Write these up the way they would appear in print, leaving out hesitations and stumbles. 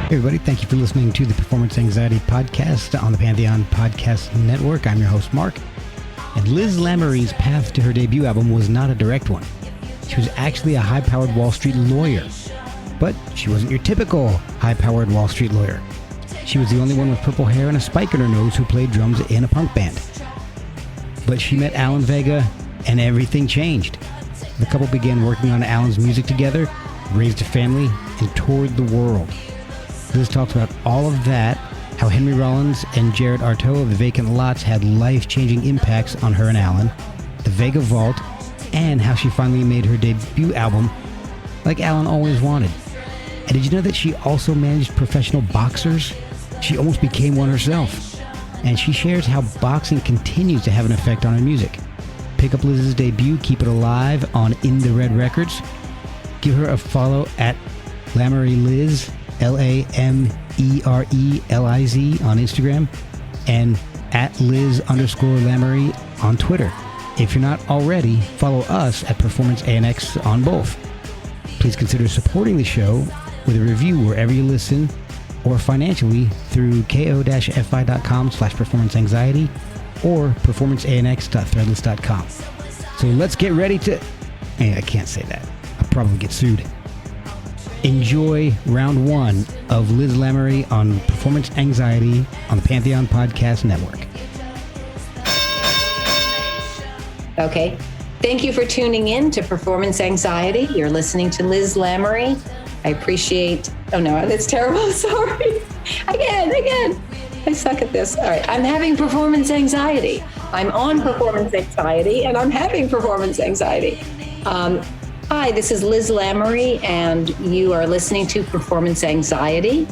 Hey everybody, thank you for listening to the Performance Anxiety Podcast on the Pantheon Podcast Network. I'm your host, Mark. And Liz Lamere's path to her debut album was not a direct one. She was actually a high-powered Wall Street lawyer. But she wasn't your typical high-powered Wall Street lawyer. She was the only one with purple hair and a spike in her nose who played drums in a punk band. But she met Alan Vega, and everything changed. The couple began working on Alan's music together, raised a family, and toured the world. Liz talks about all of that, how Henry Rollins and Jared Arto of the Vacant Lots had life-changing impacts on her and Alan, the Vega Vault, and how she finally made her debut album like Alan always wanted. And did you know that she also managed professional boxers? She almost became one herself. And she shares how boxing continues to have an effect on her music. Pick up Liz's debut, Keep It Alive, on In the Red Records. Give her a follow at Lamere Liz, Lamereliz on Instagram, and at Liz_Lamere on Twitter. If you're not already, follow us at Performance ANX on both. Please consider supporting the show with a review wherever you listen, or financially through ko-fi.com/performanceanxiety or performanceanx.threadless.com. So let's get ready to... I can't say that. I'll probably get sued. Enjoy round one of Liz Lamere on Performance Anxiety on the Pantheon Podcast Network. Okay. Thank you for tuning in to Performance Anxiety. You're listening to Liz Lamere. I appreciate... Oh, no, that's terrible. Sorry. Again. I suck at this. All right. I'm having performance anxiety. I'm on performance anxiety, and I'm having performance anxiety. Hi, this is Liz Lamere, and you are listening to Performance Anxiety.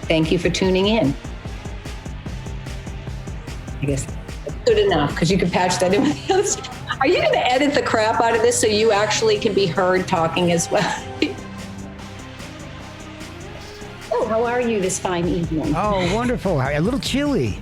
Thank you for tuning in. I guess that's good enough, because you can patch that in with the others. Are you going to edit the crap out of this so you actually can be heard talking as well? Oh, how are you this fine evening? Oh, wonderful. A little chilly.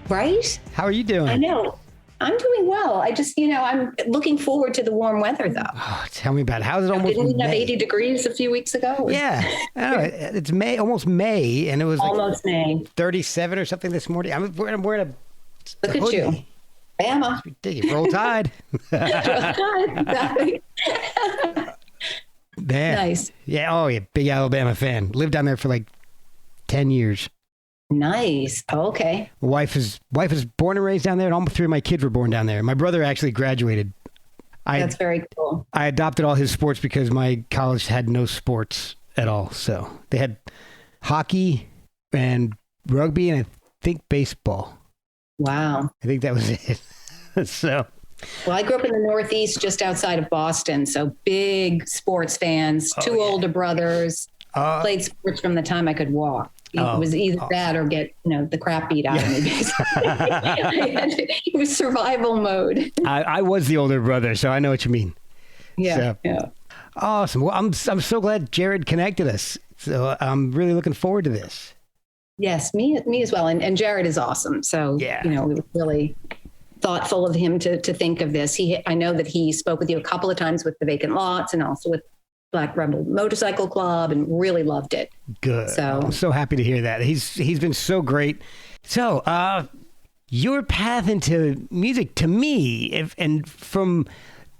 Right? How are you doing? I know. I'm doing well. I just, I'm looking forward to the warm weather, though. Oh, tell me about it. How's it almost Didn't we have May? 80 degrees a few weeks ago? Yeah. It's May, almost May, and it was almost May. 37 or something this morning. I'm wearing a Look at hoodie. you. Bama. Ridiculous. Roll Tide. Man. Nice. Yeah. Oh, yeah. Big Alabama fan. Lived down there for like 10 years. Nice. Okay. My wife is born and raised down there, and all three of my kids were born down there. My brother actually graduated. That's very cool. I adopted all his sports because my college had no sports at all. So they had hockey and rugby and I think baseball. Wow. I think that was it. So. Well, I grew up in the Northeast, just outside of Boston. So big sports fans, two older brothers, played sports from the time I could walk. It was either that or get, the crap beat out of me. It was survival mode. I was the older brother, so I know what you mean. Yeah. Awesome. Well, I'm so glad Jared connected us. So I'm really looking forward to this. Yes, me as well. And Jared is awesome. So, we were really thoughtful of him to think of this. I know that he spoke with you a couple of times with the Vacant Lots and also with Black Rebel Motorcycle Club, and really loved it. Good. So I'm so happy to hear that. He's been so great. So your path into music, to me, and from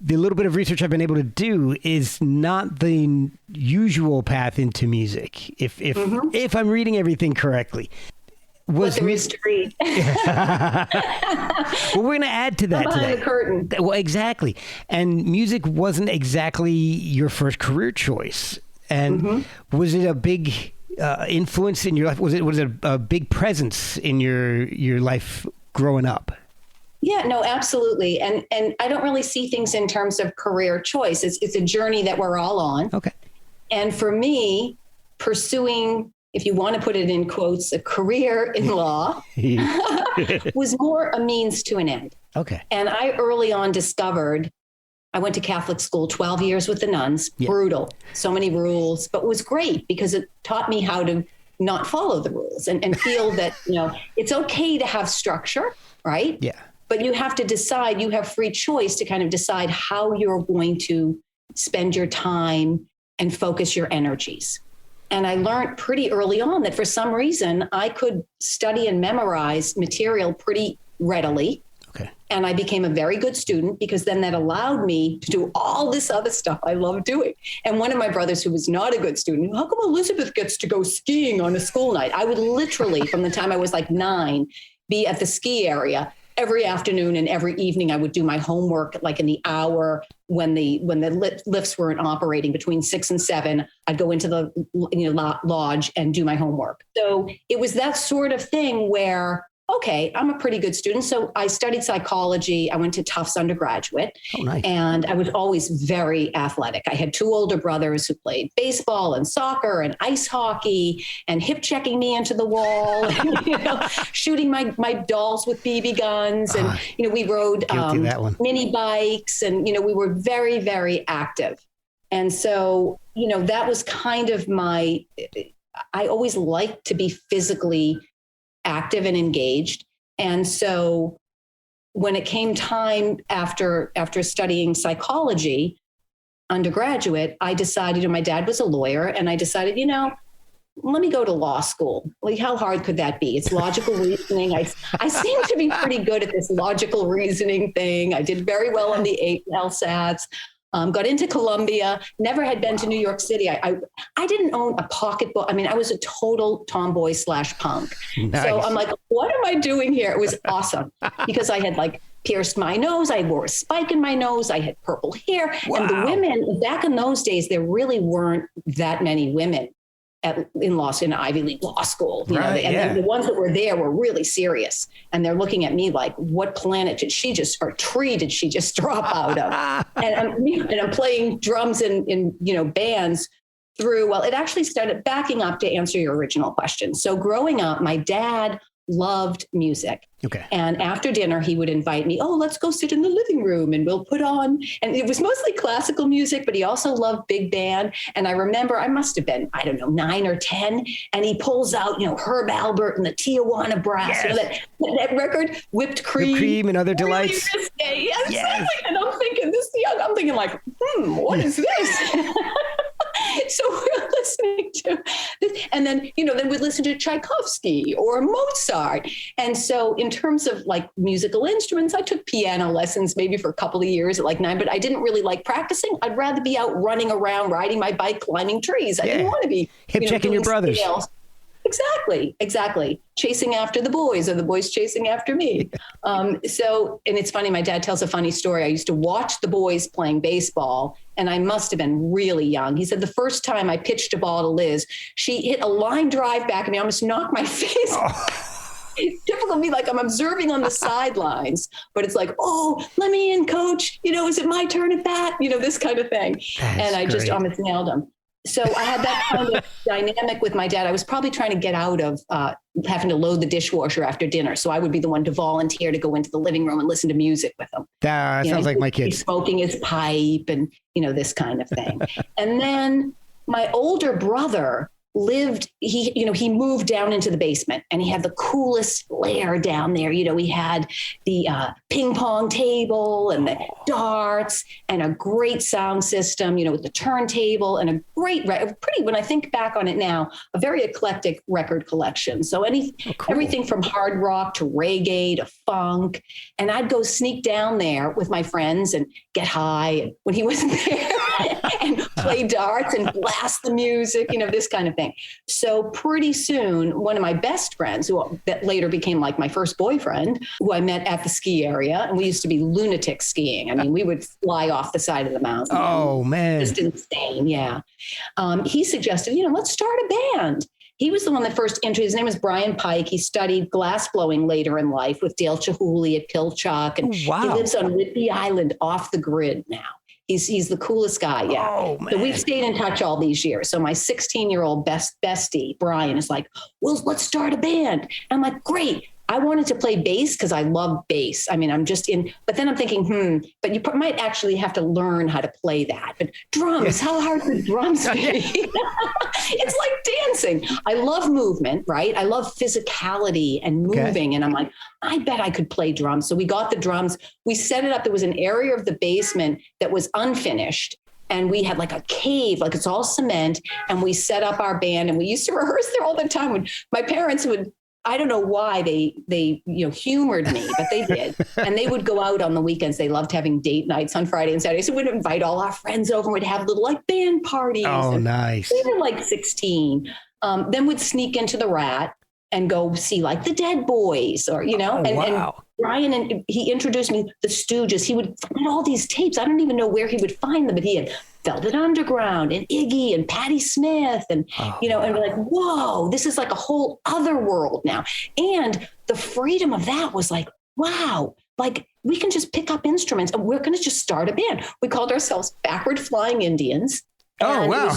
the little bit of research I've been able to do, is not the usual path into music. If I'm reading everything correctly. Was there is to read. Well, we're going to add to that today. The curtain. Well, exactly. And music wasn't exactly your first career choice. And was it a big influence in your life? Was it a big presence in your life growing up? Yeah, no, absolutely. And I don't really see things in terms of career choice. It's a journey that we're all on. Okay. And for me, pursuing, if you want to put it in quotes, a career in law was more a means to an end. Okay. And I early on discovered, I went to Catholic school 12 years with the nuns, brutal, so many rules, but it was great because it taught me how to not follow the rules and feel that, it's okay to have structure, right? Yeah. But you have to decide, you have free choice to kind of decide how you're going to spend your time and focus your energies. And I learned pretty early on that for some reason I could study and memorize material pretty readily. Okay. And I became a very good student because then that allowed me to do all this other stuff I love doing. And one of my brothers who was not a good student, how come Elizabeth gets to go skiing on a school night? I would literally, from the time I was like 9, be at the ski area every afternoon, and every evening I would do my homework like in the hour when the lifts weren't operating between 6 and 7. I'd go into the lodge and do my homework. So it was that sort of thing where, okay, I'm a pretty good student. So I studied psychology. I went to Tufts undergraduate. Oh, nice. And I was always very athletic. I had 2 older brothers who played baseball and soccer and ice hockey and hip checking me into the wall, and, shooting my dolls with BB guns. And, we rode mini bikes, and, we were very, very active. And so, that was kind of I always liked to be physically active and engaged. And so when it came time after studying psychology undergraduate, I decided, my dad was a lawyer, and I decided, let me go to law school. Like, how hard could that be? It's logical reasoning. I seem to be pretty good at this logical reasoning thing. I did very well on the LSATs. Got into Columbia, never had been to New York City. I didn't own a pocketbook. I mean, I was a total tomboy / punk. Nice. So I'm like, what am I doing here? It was awesome because I had like pierced my nose. I wore a spike in my nose. I had purple hair. Wow. And the women back in those days, there really weren't that many women in Ivy League law school, and the ones that were there were really serious, and they're looking at me like, what planet or tree did she just drop out of? and I'm playing drums in bands through, it actually started backing up to answer your original question. So growing up, my dad loved music. Okay. And after dinner, he would invite me, let's go sit in the living room and we'll put on, and it was mostly classical music, but he also loved big band. And I remember I must have been, 9 or 10. And he pulls out, Herb Albert and the Tijuana Brass, yes. that record, Whipped Cream and Other Delights. Yes. And I'm thinking like, what is this? So we're listening to this, and then we'd listen to Tchaikovsky or Mozart. And so in terms of like musical instruments, I took piano lessons maybe for a couple of years at like 9, but I didn't really like practicing. I'd rather be out running around, riding my bike, climbing trees. I didn't want to be hip checking your brothers. Scales. Exactly. Chasing after the boys, or the boys chasing after me. And it's funny, my dad tells a funny story. I used to watch the boys playing baseball, and I must have been really young. He said the first time I pitched a ball to Liz, she hit a line drive back at me, almost knocked my face. It's typical of me, like I'm observing on the sidelines, but it's like, let me in, coach. Is it my turn at bat? This kind of thing. And I just almost nailed him. So I had that kind of dynamic with my dad. I was probably trying to get out of having to load the dishwasher after dinner. So I would be the one to volunteer to go into the living room and listen to music with him. That sounds like my kids. Smoking his pipe and, this kind of thing. And then my older brother he moved down into the basement, and he had the coolest lair down there. We had the ping pong table and the darts and a great sound system, with the turntable and a great, when I think back on it now, a very eclectic record collection. So everything from hard rock to reggae to funk. And I'd go sneak down there with my friends and get high when he wasn't there and play darts and blast the music, this kind of thing. So pretty soon, one of my best friends, that later became like my first boyfriend, who I met at the ski area, and we used to be lunatic skiing. I mean, we would fly off the side of the mountain. Oh, man. Just insane, yeah. He suggested, let's start a band. He was the one that first entered. His name is Brian Pike. He studied glass blowing later in life with Dale Chihuly at Pilchuck. And he lives on Whidbey Island off the grid now. He's the coolest guy. Yeah. Oh, man. So we've stayed in touch all these years. So my 16-year-old bestie, Brian, is like, well, let's start a band. And I'm like, great. I wanted to play bass because I love bass. I mean, I'm just in, but then I'm thinking, but you might actually have to learn how to play that. But drums, how hard could drums be? It's like dancing. I love movement, right? I love physicality and moving. Okay. And I'm like, I bet I could play drums. So we got the drums. We set it up. There was an area of the basement that was unfinished. And we had like a cave, like it's all cement. And we set up our band and we used to rehearse there all the time. When my parents would, I don't know why they humored me, but they did. And they would go out on the weekends. They loved having date nights on Friday and Saturday. So we'd invite all our friends over and we'd have little like band parties. Oh, and nice. they were like 16. Then we'd sneak into the Rat and go see like the Dead Boys or, and Brian, and he introduced me to the Stooges. He would find all these tapes. I don't even know where he would find them, but he had Velvet Underground and Iggy and Patti Smith and, and we're like, whoa, this is like a whole other world now. And the freedom of that was like, wow, like we can just pick up instruments and we're going to just start a band. We called ourselves Backward Flying Indians. Oh, wow.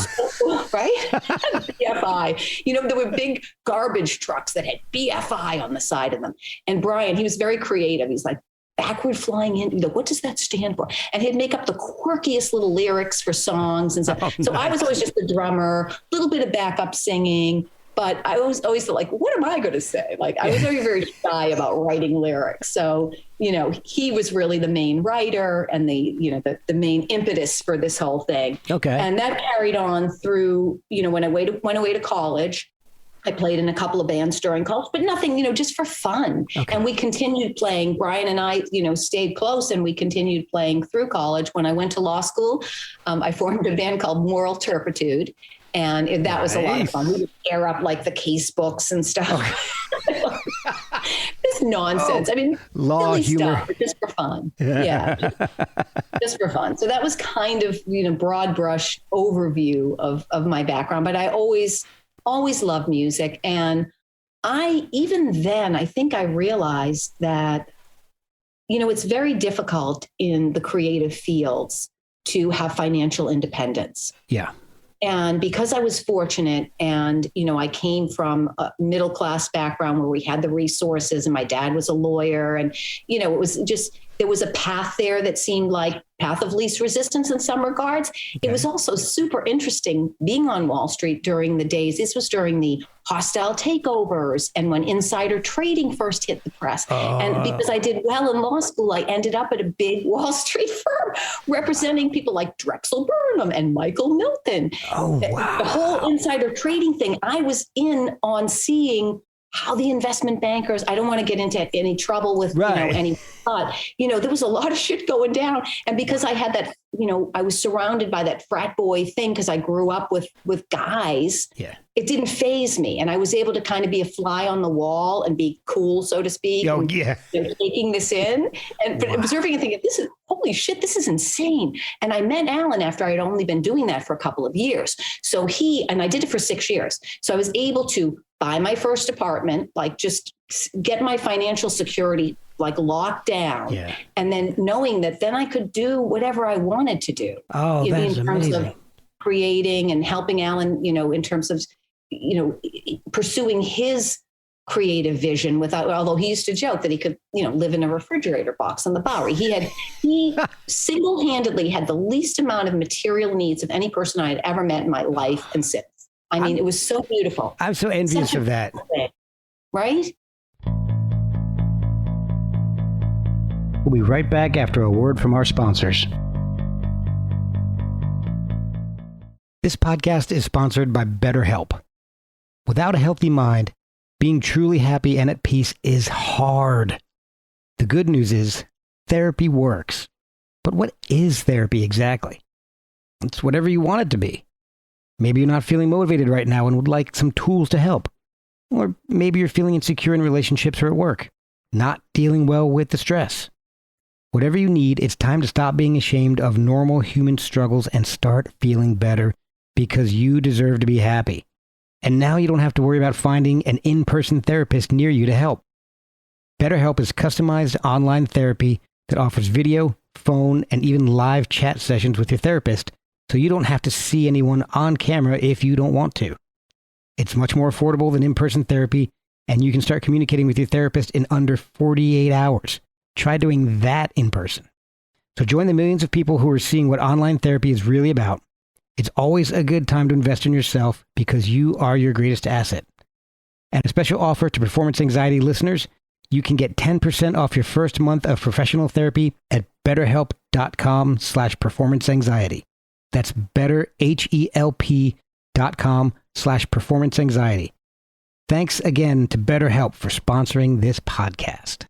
Right? BFI. There were big garbage trucks that had BFI on the side of them. And Brian, he was very creative. He's like, Backward Flying in, what does that stand for? And he'd make up the quirkiest little lyrics for songs and stuff. So nice. I was always just the drummer, a little bit of backup singing, but I always thought like, what am I going to say? Like I was very, very shy about writing lyrics. So, he was really the main writer and the main impetus for this whole thing. Okay. And that carried on through, when I went away to college. I played in a couple of bands during college, but nothing, just for fun. Okay. And we continued playing. Brian and I, stayed close and we continued playing through college. When I went to law school, I formed a band called Moral Turpitude. And that was a lot of fun. We would tear up like the case books and stuff. Okay. This nonsense. I mean, law, silly humor. Stuff, but just for fun. Yeah. Just for fun. So that was kind of, broad brush overview of my background. But I always loved music. And even then, I think I realized that, it's very difficult in the creative fields to have financial independence. Yeah. And because I was fortunate and, I came from a middle-class background where we had the resources and my dad was a lawyer and, it was just, there was a path there that seemed like path of least resistance in some regards. Okay. It was also super interesting being on Wall Street during the days. This was during the hostile takeovers and when insider trading first hit the press. And because I did well in law school, I ended up at a big Wall Street firm representing people like Drexel Burnham and Michael Milton. Oh, wow. The whole insider trading thing, I was in on seeing how the investment bankers, I don't want to get into any trouble with, any, but, there was a lot of shit going down. And because I had that, I was surrounded by that frat boy thing because I grew up with guys, it didn't faze me. And I was able to kind of be a fly on the wall and be cool, so to speak. Oh, yeah. Taking this in and observing and thinking, holy shit, this is insane. And I met Alan after I had only been doing that for a couple of years. So and I did it for 6 years. So I was able to buy my first apartment, like just get my financial security like locked down. Yeah. And then knowing that then I could do whatever I wanted to do. Oh, that's in terms amazing. Of creating and helping Alan, in terms of, pursuing his creative vision although he used to joke that he could, live in a refrigerator box on the Bowery. He single-handedly had the least amount of material needs of any person I had ever met in my life and since. I mean, it was so beautiful. I'm so envious of that. Right? We'll be right back after a word from our sponsors. This podcast is sponsored by BetterHelp. Without a healthy mind, being truly happy and at peace is hard. The good news is therapy works. But what is therapy exactly? It's whatever you want it to be. Maybe you're not feeling motivated right now and would like some tools to help. Or maybe you're feeling insecure in relationships or at work, not dealing well with the stress. Whatever you need, it's time to stop being ashamed of normal human struggles and start feeling better because you deserve to be happy. And now you don't have to worry about finding an in-person therapist near you to help. BetterHelp is customized online therapy that offers video, phone, and even live chat sessions with your therapist, so you don't have to see anyone on camera if you don't want to. It's much more affordable than in-person therapy, and you can start communicating with your therapist in under 48 hours. Try doing that in person. So join the millions of people who are seeing what online therapy is really about. It's always a good time to invest in yourself because you are your greatest asset. And a special offer to Performance Anxiety listeners, you can get 10% off your first month of professional therapy at betterhelp.com/performanceanxiety. That's betterhelp.com/performance anxiety. Thanks again to BetterHelp for sponsoring this podcast.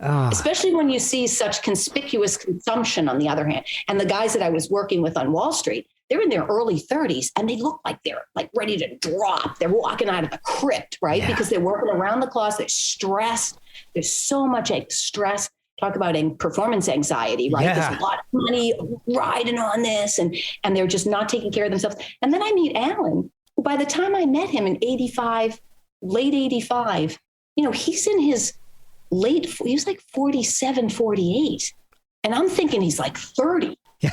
Especially when you see such conspicuous consumption on the other hand. And the guys that I was working with on Wall Street, they're in their early 30s and they look like they're like ready to drop. They're walking out of the crypt, right? Yeah. Because they're working around the clock. They're stressed. There's so much stress. Talk about performance anxiety, right? Yeah. There's a lot of money riding on this and they're just not taking care of themselves. And then I meet Alan, who by the time I met him in 85, late 85, he's in his he was like 47, 48. And I'm thinking he's like 30. Yeah.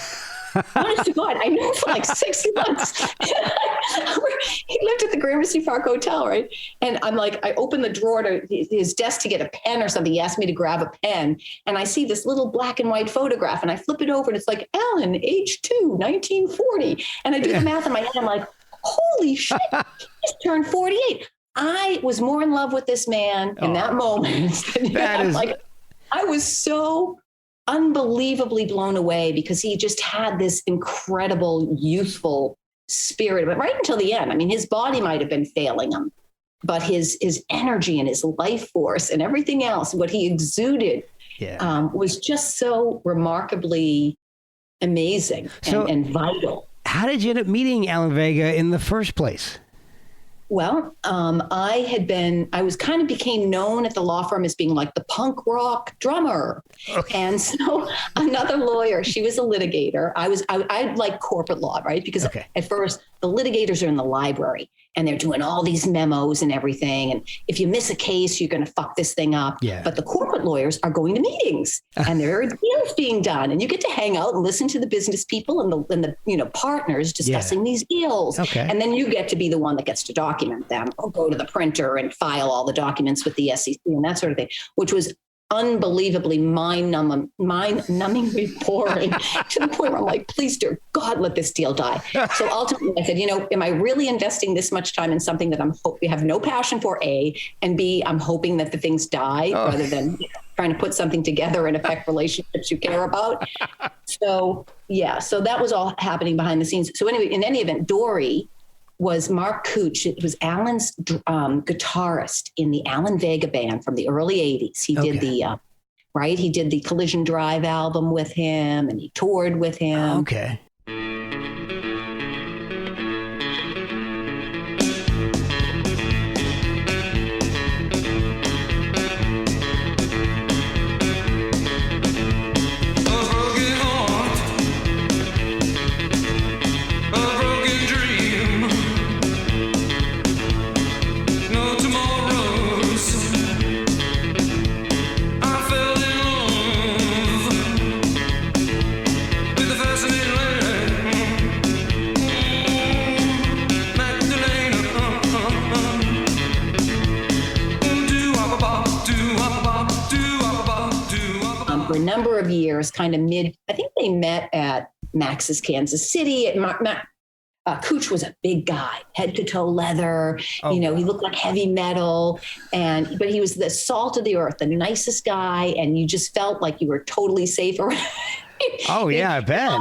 Honest to God, I knew him for like 6 months. He lived at the Gramercy Park Hotel, right? And I'm like, I opened the drawer to his desk to get a pen or something. He asked me to grab a pen. And I see this little black and white photograph and I flip it over and it's like, Alan, age 2, 1940. And I do the math in my head. I'm like, holy shit, he's turned 48. I was more in love with this man in that moment. I was so unbelievably blown away because he just had this incredible youthful spirit, but right until the end. I mean, his body might have been failing him, but his energy and his life force and everything else, what he exuded was just so remarkably amazing and vital. How did you end up meeting Alan Vega in the first place? Well, I became known at the law firm as being like the punk rock drummer. Okay. And so another lawyer, she was a litigator. I like corporate law, right? Because at first the litigators are in the library and they're doing all these memos and everything. And if you miss a case, you're going to fuck this thing up. Yeah. But the corporate lawyers are going to meetings and there are deals being done. And you get to hang out and listen to the business people and the partners discussing these deals. Okay. And then you get to be the one that gets to document them or go to the printer and file all the documents with the SEC and that sort of thing, which was unbelievably mind-numbingly boring to the point where I'm like, please, dear God, let this deal die. So ultimately I said, am I really investing this much time in something that we have no passion for, A, and B, I'm hoping that the things die rather than trying to put something together and affect relationships you care about. So that was all happening behind the scenes. So anyway, in any event, Dory was Mark Cooch. It was Alan's guitarist in the Alan Vega band from the early 80s. He did he did the Collision Drive album with him and he toured with him. Okay. Number of years, kind of I think they met at Max's Kansas City. Cooch was a big guy, head to toe leather. He looked like heavy metal, but he was the salt of the earth, the nicest guy, and you just felt like you were totally safe around. Oh yeah, I bet.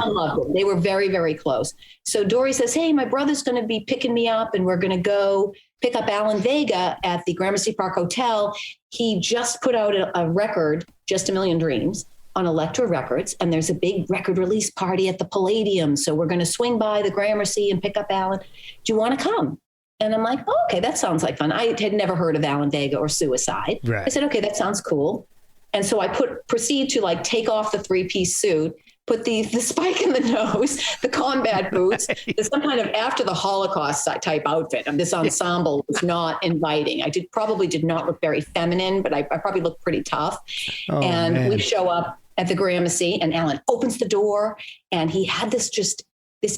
They were very, very close. So Dory says, "Hey, my brother's going to be picking me up, and we're going to go pick up Alan Vega at the Gramercy Park Hotel. He just put out a record, Just a Million Dreams, on Elektra Records, and there's a big record release party at the Palladium. So we're going to swing by the Gramercy and pick up Alan. Do you want to come?" And I'm like, oh, okay, that sounds like fun. I had never heard of Alan Vega or Suicide. Right. I said, okay, that sounds cool. And so I proceed to take off the 3-piece suit, put the spike in the nose, the combat boots, some kind of after the Holocaust type outfit. And this ensemble was not inviting. I probably did not look very feminine, but I probably looked pretty tough. Oh, and man. We show up at the Gramercy and Alan opens the door and he had this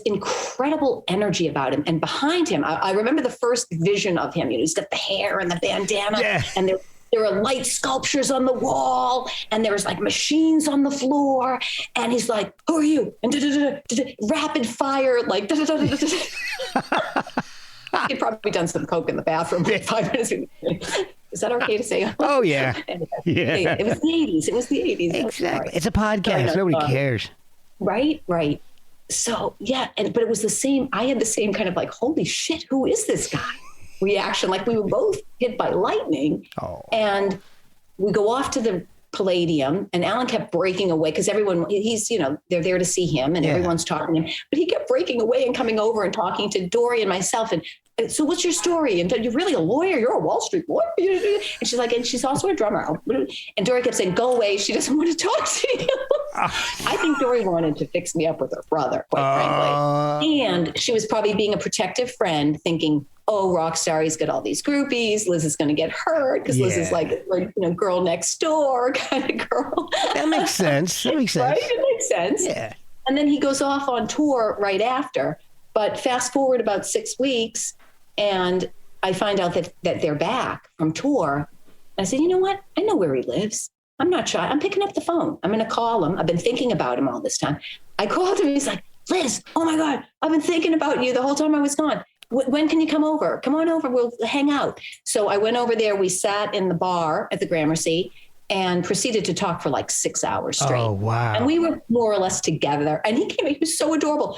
incredible energy about him. And behind him, I remember the first vision of him, he's got the hair and the bandana and there are light sculptures on the wall and there's machines on the floor. And he's like, who are you? And rapid fire, he'd probably done some coke in the bathroom for 5 minutes. Is that okay to say? Oh, yeah. Yeah. It was the 80s. Exactly. It's a podcast. Nobody cares. Right. So yeah, but it was the same. I had the same kind of like, holy shit, who is this guy? Reaction. Like we were both hit by lightning. Oh. And we go off to the Palladium, and Alan kept breaking away because he's, they're there to see him, and everyone's talking to him, but he kept breaking away and coming over and talking to Dory and myself. And so what's your story? And you're really a lawyer? You're a Wall Street lawyer? And she's like, and she's also a drummer. And Dory kept saying, go away. She doesn't want to talk to you. I think Dory wanted to fix me up with her brother, quite frankly. And she was probably being a protective friend, thinking, oh, rock star, he's got all these groupies. Liz is going to get hurt because Liz is like, girl next door kind of girl. That makes sense. Right? It makes sense. Yeah. And then he goes off on tour right after. But fast forward about 6 weeks, and I find out that they're back from tour. I said, you know what? I know where he lives. I'm not shy. I'm picking up the phone. I'm going to call him. I've been thinking about him all this time. I called him. He's like, Liz, oh my God, I've been thinking about you the whole time I was gone. When can you come over? Come on over. We'll hang out. So I went over there. We sat in the bar at the Gramercy and proceeded to talk for like 6 hours straight. Oh, wow. And we were more or less together. And he was so adorable.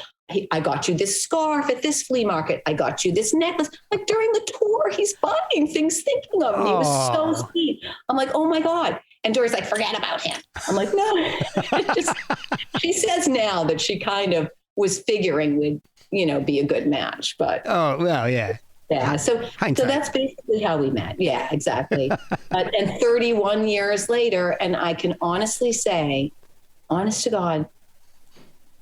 I got you this scarf at this flea market. I got you this necklace. Like during the tour, he's buying things, thinking of me. It was so sweet. I'm like, oh my God. And Dory's like, forget about him. I'm like, no. She says now that she kind of was figuring we'd, be a good match, but. Oh, well, yeah. Yeah. So that's basically how we met. Yeah, exactly. And 31 years later, and I can honestly say, honest to God,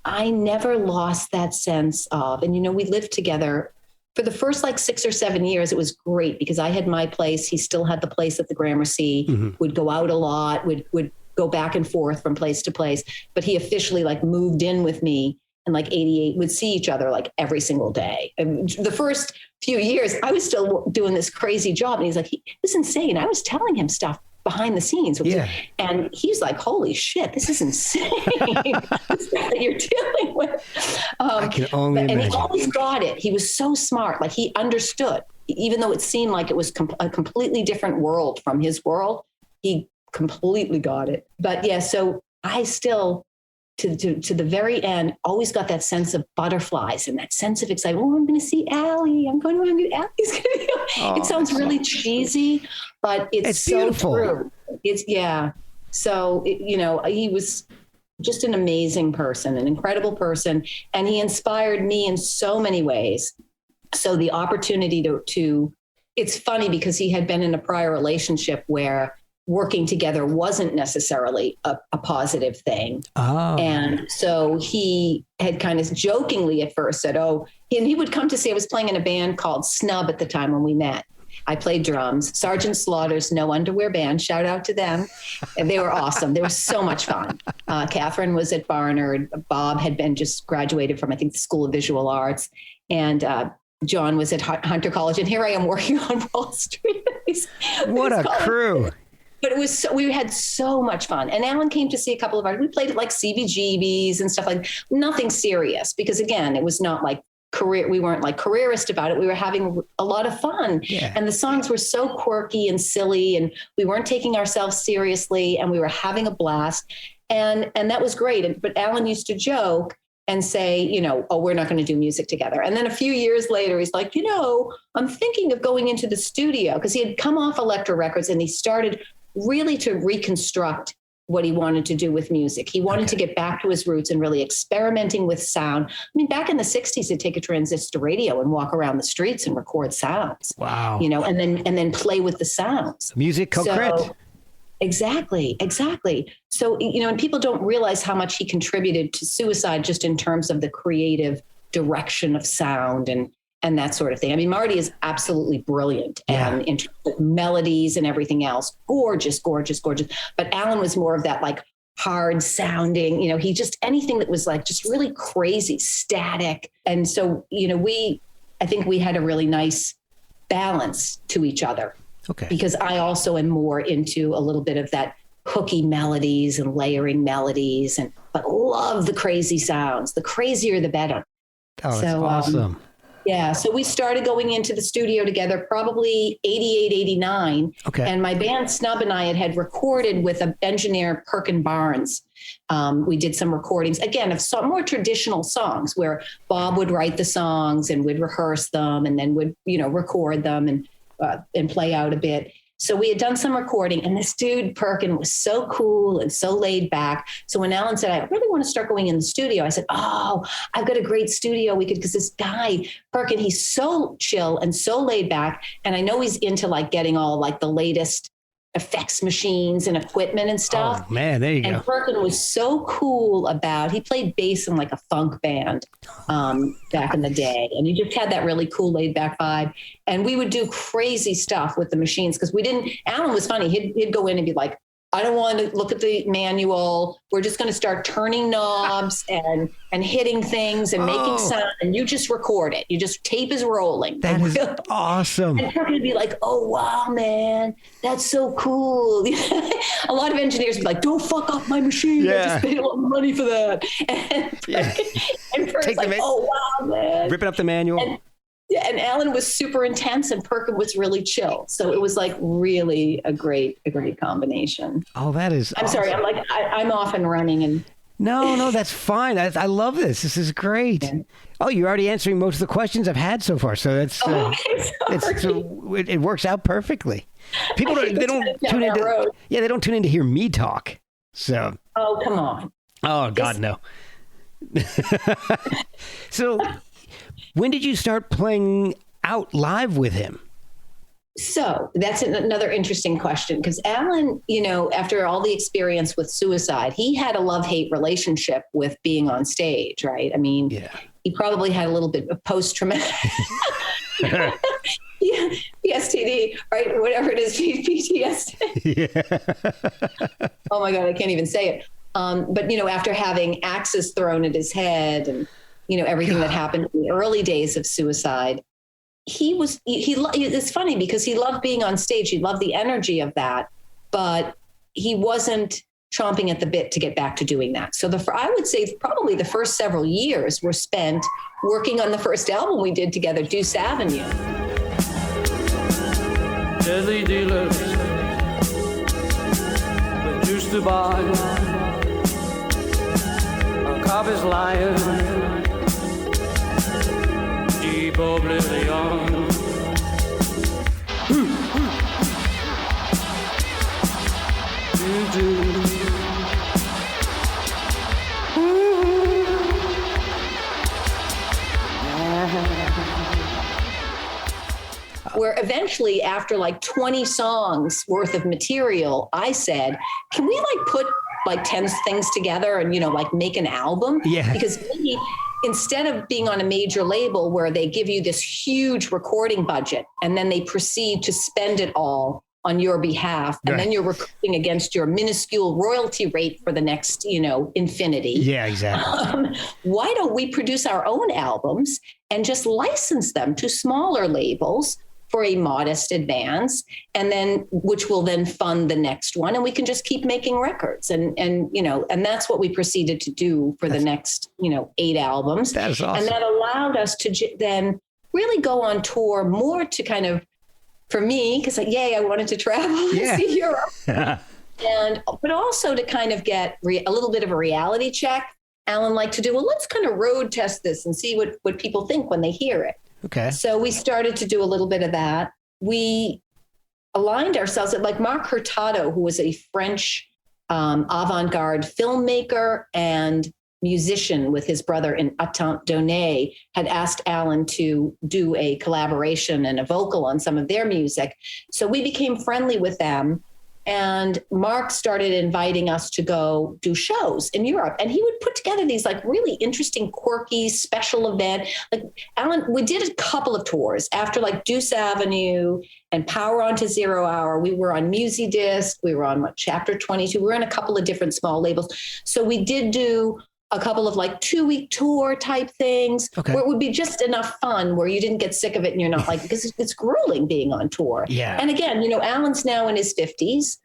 I never lost that sense of, and we lived together for the first like 6 or 7 years. It was great because I had my place. He still had the place at the Gramercy, would go out a lot, would go back and forth from place to place, but he officially like moved in with me. And like 88 would see each other like every single day. And the first few years, I was still doing this crazy job. And he's like, it was insane. I was telling him stuff behind the scenes. And he's like, holy shit, this is insane. That you're dealing with. I can only imagine. And he always got it. He was so smart. Like he understood, even though it seemed like it was a completely different world from his world, he completely got it. But yeah, so I still, to the very end, always got that sense of butterflies and that sense of excitement. Oh, I'm going to see Allie. Allie's going to be. It sounds really cheesy, but it's so beautiful. True. So, he was just an amazing person, an incredible person. And he inspired me in so many ways. So the opportunity to it's funny because he had been in a prior relationship where working together wasn't necessarily a positive thing. Oh. And so he had kind of jokingly at first said, and he would come to see, I was playing in a band called Snub at the time when we met. I played drums, Sergeant Slaughter's No Underwear Band. Shout out to them. And they were awesome. They were so much fun. Catherine was at Barnard. Bob had been just graduated from, I think, the School of Visual Arts. And John was at Hunter College. And here I am working on Wall Street. What a crew. But we had so much fun. And Alan came to see a couple of we played at like CBGBs and stuff like nothing serious because again, it was not like we weren't like careerist about it. We were having a lot of fun and the songs were so quirky and silly and we weren't taking ourselves seriously and we were having a blast. And that was great. But Alan used to joke and say, we're not going to do music together. And then a few years later, he's like, I'm thinking of going into the studio because he had come off Elektra Records and he started really to reconstruct what he wanted to do with music. He wanted to get back to his roots and really experimenting with sound. I mean, back in the 60s, he'd take a transistor radio and walk around the streets and record sounds. Wow. And then play with the sounds. Music concrete. Exactly. So, and people don't realize how much he contributed to Suicide just in terms of the creative direction of sound and that sort of thing. I mean, Marty is absolutely brilliant and in terms of melodies and everything else, gorgeous. But Alan was more of that like hard sounding, he just anything that was like just really crazy, static. And so, I think we had a really nice balance to each other. Okay. Because I also am more into a little bit of that hooky melodies and layering melodies but love the crazy sounds. The crazier, the better. Oh, that's awesome. Yeah. So we started going into the studio together probably 88, 89. Okay. And my band Snub and I had recorded with an engineer, Perkin Barnes. We did some recordings, again, of some more traditional songs where Bob would write the songs and would rehearse them and then would, record them and play out a bit. So we had done some recording, and this dude, Perkin, was so cool and so laid back. So when Alan said, I really want to start going in the studio, I said, oh, I've got a great studio. Because this guy, Perkin, he's so chill and so laid back. And I know he's into like getting all like the latest effects machines and equipment and stuff. Oh, man, there you go. And Perkin was so cool he played bass in like a funk band back in the day. And he just had that really cool laid back vibe. And we would do crazy stuff with the machines because Alan was funny. He'd go in and be like, I don't want to look at the manual. We're just going to start turning knobs and hitting things and making sound. And you just record it. You just tape is rolling. That is awesome. And Perkin would be like, oh, wow, man, that's so cool. A lot of engineers would be like, don't fuck up my machine. I just paid a lot of money for that. And Perkin's like, oh, wow, man. Ripping up the manual. And Alan was super intense and Perkin was really chill. So it was like really a great combination. Oh, that is I'm awesome. sorry. I'm off and running and No, that's fine. I love this. This is great. Yeah. Oh, you're already answering most of the questions I've had so far. So that's it works out perfectly. People they don't tune into they don't tune in to hear me talk. So oh, come on. Oh God, no. So when did you start playing out live with him? So that's another interesting question because Alan, after all the experience with suicide, he had a love-hate relationship with being on stage, right? I mean, he probably had a little bit of post-traumatic PTSD, right? Whatever it is, PTSD. Yeah. Oh my God, I can't even say it. But, after having axes thrown at his head and, everything that happened in the early days of suicide, it's funny because he loved being on stage. He loved the energy of that, but he wasn't chomping at the bit to get back to doing that. So I would say probably the first several years were spent working on the first album we did together, Deuce Avenue. Deadly dealers with juice to buy, a cop is lying. Deep oblivion. Where eventually, after like 20 songs worth of material, I said, can we put 10 things together and, make an album? Yeah. Because instead of being on a major label where they give you this huge recording budget and then they proceed to spend it all on your behalf, and then you're recording against your minuscule royalty rate for the next, infinity. Yeah, exactly. Why don't we produce our own albums and just license them to smaller labels for a modest advance, and then which will then fund the next one, and we can just keep making records, and that's what we proceeded to do for the next 8 albums. That is awesome. And that allowed us to then really go on tour more to kind of, for me, because I wanted to travel and see Europe, but also to kind of get a little bit of a reality check. Alan liked to do, let's kind of road test this and see what people think when they hear it. Okay. So we started to do a little bit of that. We aligned ourselves at Marc Hurtado, who was a French avant-garde filmmaker and musician with his brother in Attente Donné, had asked Alan to do a collaboration and a vocal on some of their music. So we became friendly with them. And Mark started inviting us to go do shows in Europe. And he would put together these really interesting, quirky, special event. Alan, we did a couple of tours after Deuce Avenue and Power On to Zero Hour. We were on Musidisc. We were on Chapter 22. We were on a couple of different small labels. So we did do a couple of 2-week tour type things where it would be just enough fun where you didn't get sick of it and you're not because it's grueling being on tour. Yeah. And again, Alan's now in his 50s.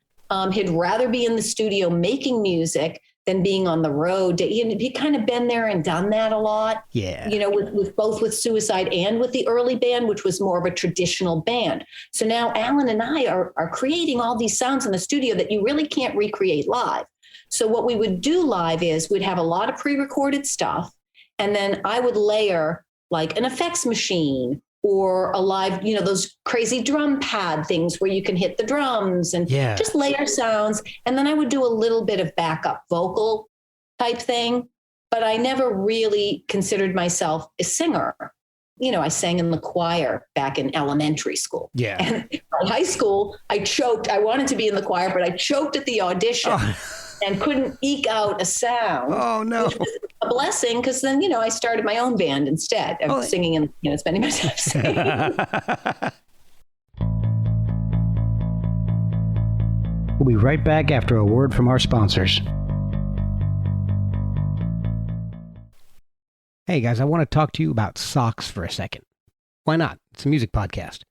He'd rather be in the studio making music than being on the road. He kind of been there and done that a lot. Yeah. With both with Suicide and with the early band, which was more of a traditional band. So now Alan and I are creating all these sounds in the studio that you really can't recreate live. So what we would do live is we'd have a lot of pre-recorded stuff, and then I would layer like an effects machine or a live, those crazy drum pad things where you can hit the drums and just layer sounds. And then I would do a little bit of backup vocal type thing, but I never really considered myself a singer. I sang in the choir back in elementary school. Yeah. And in high school, I choked. I wanted to be in the choir, but I choked at the audition and couldn't eke out a sound. Oh, no. Which was a blessing, because then, I started my own band instead of singing and, spending my time singing. We'll be right back after a word from our sponsors. Hey guys, I want to talk to you about socks for a second. Why not? It's a music podcast.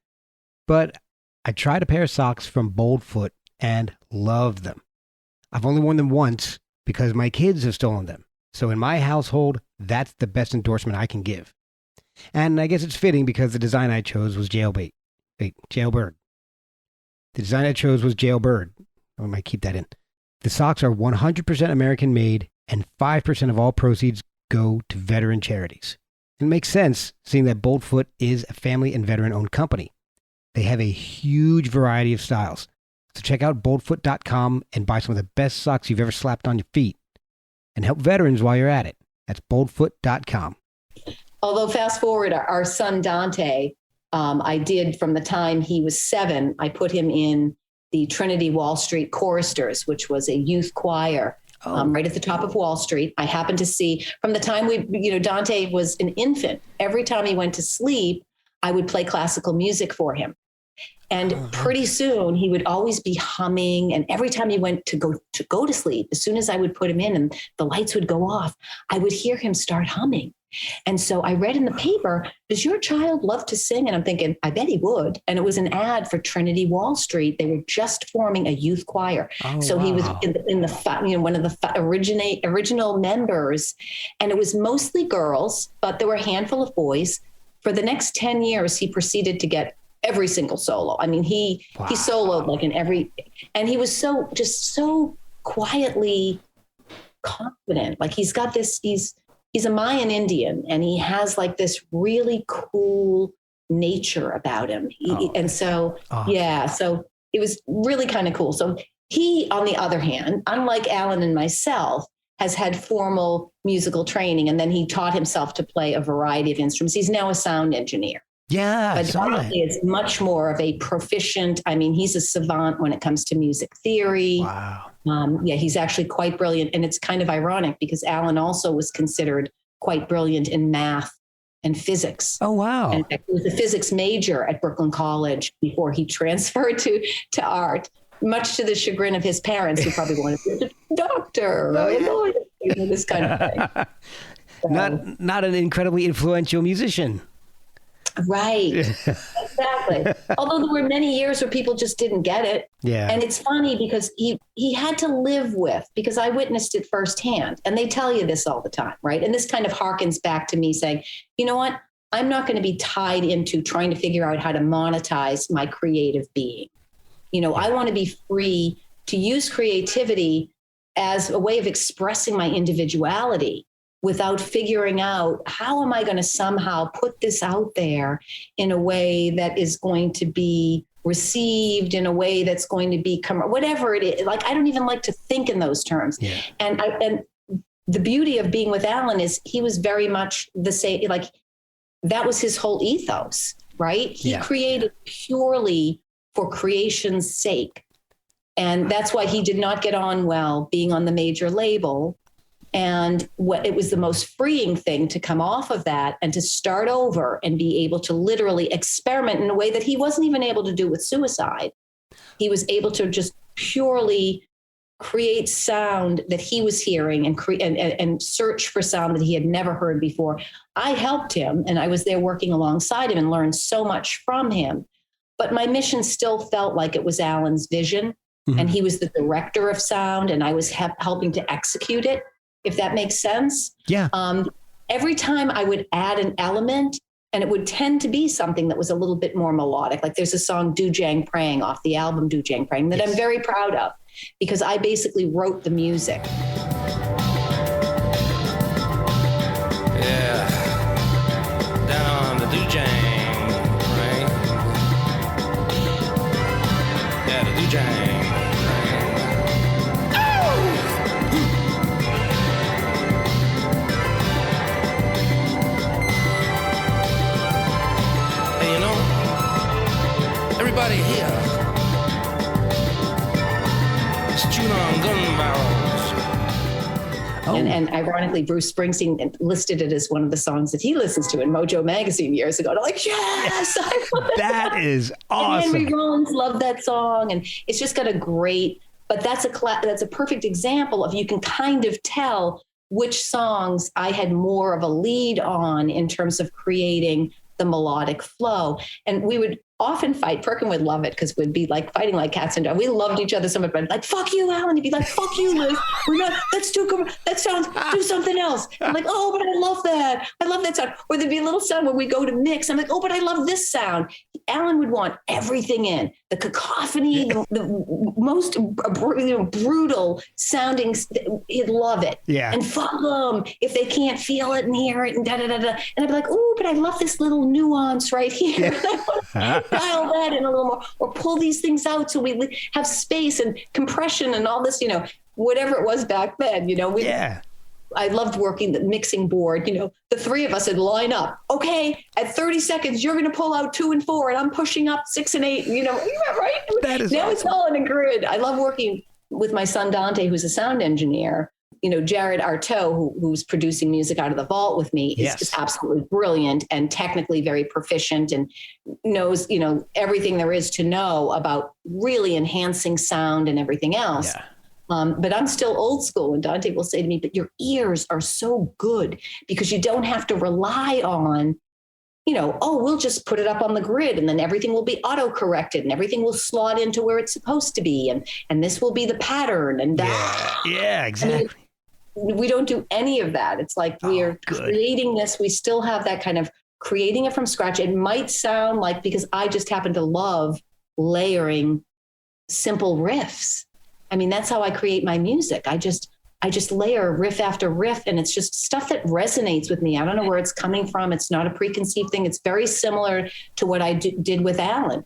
But I tried a pair of socks from Boldfoot and loved them. I've only worn them once because my kids have stolen them. So in my household, that's the best endorsement I can give. And I guess it's fitting because the design I chose was jailbird. The design I chose was jailbird. I might keep that in. The socks are 100% American made, and 5% of all proceeds go to veteran charities. It makes sense, seeing that Boldfoot is a family and veteran-owned company. They have a huge variety of styles. So check out boldfoot.com and buy some of the best socks you've ever slapped on your feet. And help veterans while you're at it. That's boldfoot.com. Although fast forward, our son Dante, I did from the time he was 7, I put him in the Trinity Wall Street Choristers, which was a youth choir. Right at the top of Wall Street. I happened to see from the time Dante was an infant, every time he went to sleep, I would play classical music for him. And pretty soon he would always be humming. And every time he went to go to sleep, as soon as I would put him in and the lights would go off, I would hear him start humming. And so I read in the paper, does your child love to sing? And I'm thinking, I bet he would. And it was an ad for Trinity Wall Street. They were just forming a youth choir. So he was in the one of the original members. And it was mostly girls, but there were a handful of boys. For the next 10 years, he proceeded to get every single solo. I mean, he soloed like in every, and he was so quietly confident. Like he's got this, he's a Mayan Indian, and he has like this really cool nature about him. So it was really kind of cool. So he, on the other hand, unlike Alan and myself, has had formal musical training, and then he taught himself to play a variety of instruments. He's now a sound engineer. Yeah, but Dante is much more of a proficient. I mean, he's a savant when it comes to music theory. Wow. He's actually quite brilliant. And it's kind of ironic because Alan also was considered quite brilliant in math and physics. Oh, wow. And he was a physics major at Brooklyn College before he transferred to art, much to the chagrin of his parents, who probably wanted to be a doctor or a lawyer, this kind of thing. So, not an incredibly influential musician. Right. Exactly. Although there were many years where people just didn't get it. Yeah. And it's funny because he had to live with, because I witnessed it firsthand, and they tell you this all the time, right? And this kind of harkens back to me saying, you know what? I'm not going to be tied into trying to figure out how to monetize my creative being. I want to be free to use creativity as a way of expressing my individuality, without figuring out how am I going to somehow put this out there in a way that is going to be received, in a way that's going to be whatever it is. Like, I don't even like to think in those terms. Yeah. And the beauty of being with Alan is he was very much the same. Like, that was his whole ethos, right? He created purely for creation's sake. And that's why he did not get on well being on the major label. And it was the most freeing thing to come off of that and to start over and be able to literally experiment in a way that he wasn't even able to do with Suicide. He was able to just purely create sound that he was hearing and search for sound that he had never heard before. I helped him, and I was there working alongside him and learned so much from him. But my mission still felt like it was Alan's vision. and he was the director of sound, and I was helping to execute it, if that makes sense. Yeah. Every time I would add an element, and it would tend to be something that was a little bit more melodic. Like there's a song, Do Jang Prang, off the album Do Jang Prang, that I'm very proud of, because I basically wrote the music. Yeah, down the Do Jang Prang. Yeah, the Do Jang. Everybody here is chewing on gun barrels. Oh. And ironically, Bruce Springsteen listed it as one of the songs that he listens to in Mojo Magazine years ago. And I'm like, yes! That is awesome. And Henry Rollins loved that song. And it's just got a great, but that's a perfect example of, you can kind of tell which songs I had more of a lead on in terms of creating the melodic flow. And we would often fight. Perkin would love it, because we'd be like fighting like cats and dogs. We loved each other so much, but like, fuck you, Alan. He'd be like, fuck you, Liz. We're not, that's too, that sounds, do something else. I'm like, oh, but I love that. I love that sound. Or there'd be a little sound when we go to mix. I'm like, oh, but I love this sound. Alan would want everything in. The cacophony, the most brutal sounding, he'd love it. Yeah. And fuck them if they can't feel it and hear it and da-da-da-da. And I'd be like, oh, but I love this little nuance right here. Yeah. Dial that in a little more, or pull these things out so we have space and compression and all this, whatever it was back then, I loved working the mixing board. The three of us would line up. Okay, at 30 seconds, you're going to pull out 2 and 4, and I'm pushing up 6 and 8. Right? That is now awesome. It's all in a grid. I love working with my son Dante, who's a sound engineer. Jared Artaud, who's producing music out of the vault with me, is just absolutely brilliant and technically very proficient, and knows, everything there is to know about really enhancing sound and everything else. Yeah. But I'm still old school, and Dante will say to me, but your ears are so good because you don't have to rely on, we'll just put it up on the grid and then everything will be auto-corrected and everything will slot into where it's supposed to be. And this will be the pattern and that. Yeah, exactly. We don't do any of that. It's like we are creating this. We still have that kind of creating it from scratch. It might sound like, because I just happen to love layering simple riffs. I mean, that's how I create my music. I just layer riff after riff, and it's just stuff that resonates with me. I don't know where it's coming from. It's not a preconceived thing. It's very similar to what I did with Alan.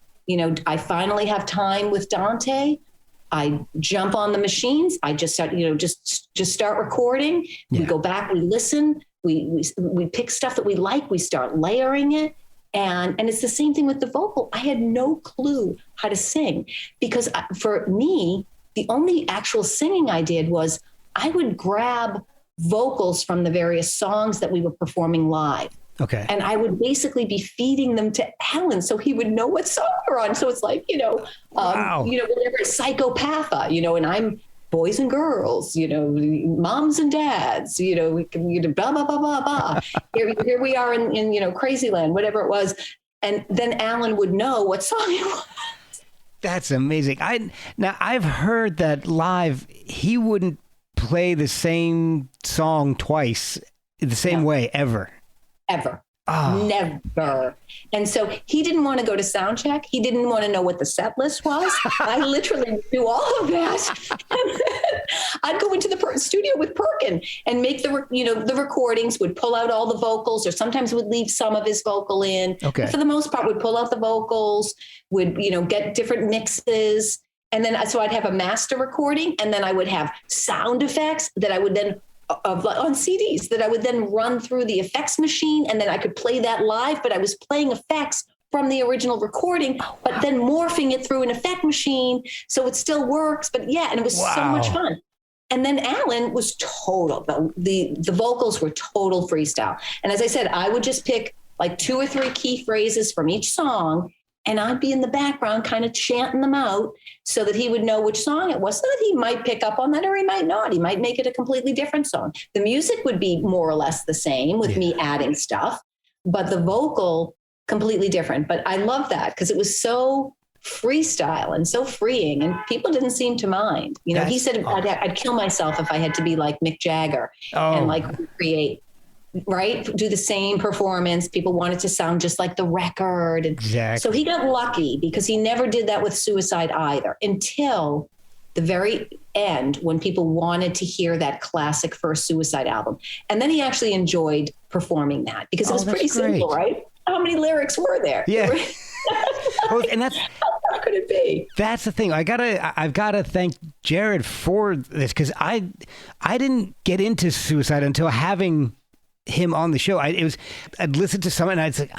I finally have time with Dante. I jump on the machines. I just start, just start recording. Yeah. We go back, we listen, we pick stuff that we like, we start layering it. And it's the same thing with the vocal. I had no clue how to sing, because for me, the only actual singing I did was I would grab vocals from the various songs that we were performing live. Okay. And I would basically be feeding them to Alan so he would know what song we're on. So it's like, wow. Whatever, Psychopatha, and I'm boys and girls, moms and dads, we can, blah, blah, blah, blah, blah. Here we are in Crazyland, whatever it was. And then Alan would know what song it was. That's amazing. I've heard that live, he wouldn't play the same song twice the same way ever. Ever. Oh. Never. And so he didn't want to go to sound check. He didn't want to know what the set list was. I literally do all of that. I'd go into the studio with Perkin and make the recordings, would pull out all the vocals, or sometimes would leave some of his vocal in. Okay. But for the most part, would pull out the vocals, would, get different mixes. And then, so I'd have a master recording, and then I would have sound effects that I would then on CDs that I would then run through the effects machine, and then I could play that live, but I was playing effects from the original recording, but then morphing it through an effect machine. So it still works, but yeah. And it was so much fun. And then Alan was total, the vocals were total freestyle. And as I said, I would just pick like 2 or 3 key phrases from each song, and I'd be in the background kind of chanting them out so that he would know which song it was, so that he might pick up on that, or he might not. He might make it a completely different song. The music would be more or less the same with me adding stuff, but the vocal completely different. But I love that because it was so freestyle and so freeing, and people didn't seem to mind. You know, he said I'd kill myself if I had to be like Mick Jagger and like create, right? Do the same performance. People wanted to sound just like the record. Exactly. So he got lucky because he never did that with Suicide either until the very end when people wanted to hear that classic first Suicide album. And then he actually enjoyed performing that because it was pretty simple, right? How many lyrics were there? Yeah. And that's how could it be? That's the thing. I've gotta thank Jared for this because I didn't get into Suicide until having him on the show. I'd listen to some and I'd say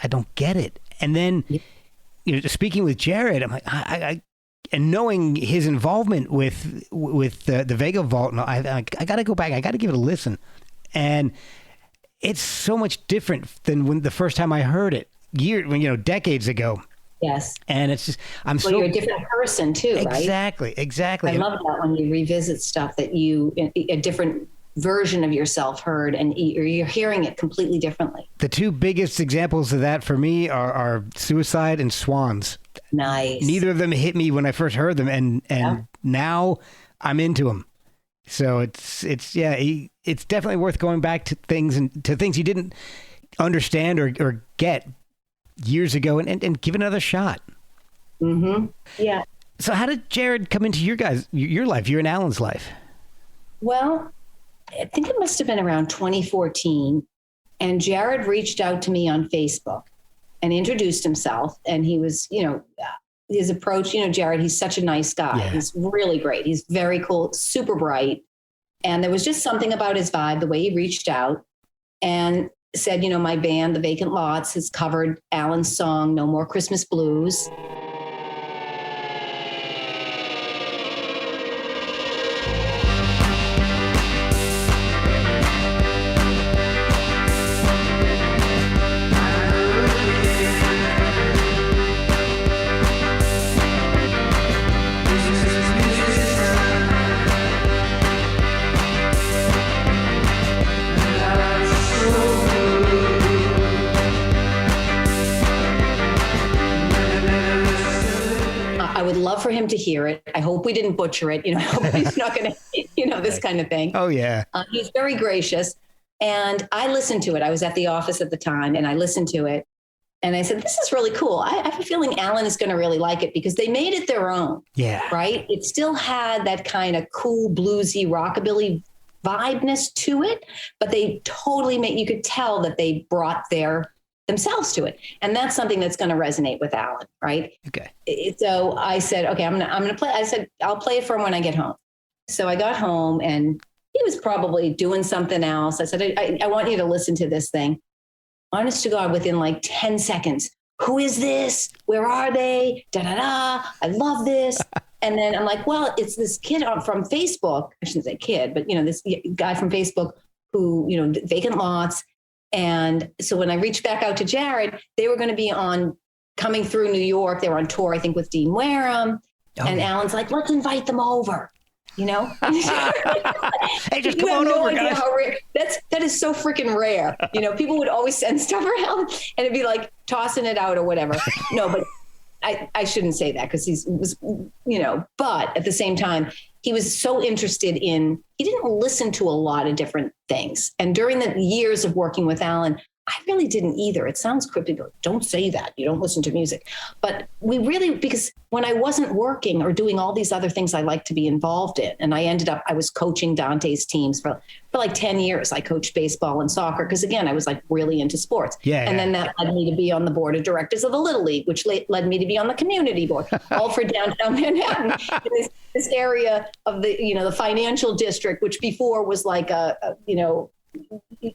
I don't get it. And then speaking with Jared, I'm like I and knowing his involvement with the Vega Vault, I got to go back. I got to give it a listen, and it's so much different than when the first time I heard it decades ago. Yes. And it's just, you're a different person too, right? Exactly. I love that when you revisit stuff that a different version of yourself heard and you're hearing it completely differently. The two biggest examples of that for me are Suicide and Swans. Nice. Neither of them hit me when I first heard them, and now I'm into them. So it's definitely worth going back to things you didn't understand or get years ago and give it another shot. Mm-hmm. Yeah. So how did Jared come into your life, your and Alan's life? Well, I think it must have been around 2014, and Jared reached out to me on Facebook and introduced himself, and he was, his approach, Jared, he's such a nice guy. Yeah. He's really great. He's very cool, super bright. And there was just something about his vibe, the way he reached out and said, my band, The Vacant Lots, has covered Alan's song, No More Christmas Blues. For him to hear it. I hope we didn't butcher it. I hope he's not going to, this kind of thing. Oh, yeah. He's very gracious. And I listened to it. I was at the office at the time and I listened to it. And I said, this is really cool. I have a feeling Alan is going to really like it because they made it their own. Yeah. Right? It still had that kind of cool, bluesy, rockabilly vibeness to it. But they totally you could tell that they brought themselves to it. And that's something that's going to resonate with Alan, right? Okay. So I said, okay, I'm going to play. I said, I'll play it for him when I get home. So I got home and he was probably doing something else. I said, I want you to listen to this thing. Honest to God, within like 10 seconds, who is this? Where are they? Da-da-da. I love this. And then I'm like, well, it's this kid from Facebook. I shouldn't say kid, but this guy from Facebook who, Vacant Lots. And so when I reached back out to Jared, they were going to be coming through New York. They were on tour, I think, with Dean Wareham. Oh. And Alan's like, let's invite them over, Hey, just come on over, guys. That is so freaking rare. People would always send stuff around and it'd be like tossing it out or whatever. No, but I shouldn't say that because but at the same time, he was so interested he didn't listen to a lot of different things. And during the years of working with Alan, I really didn't either. It sounds cryptic. Don't say that. You don't listen to music. But because when I wasn't working or doing all these other things I like to be involved in, and I was coaching Dante's teams for like 10 years. I coached baseball and soccer because, again, I was like really into sports. Yeah. And then that led me to be on the board of directors of the Little League, which led me to be on the community board, all for downtown Manhattan, in this area of the financial district, which before was like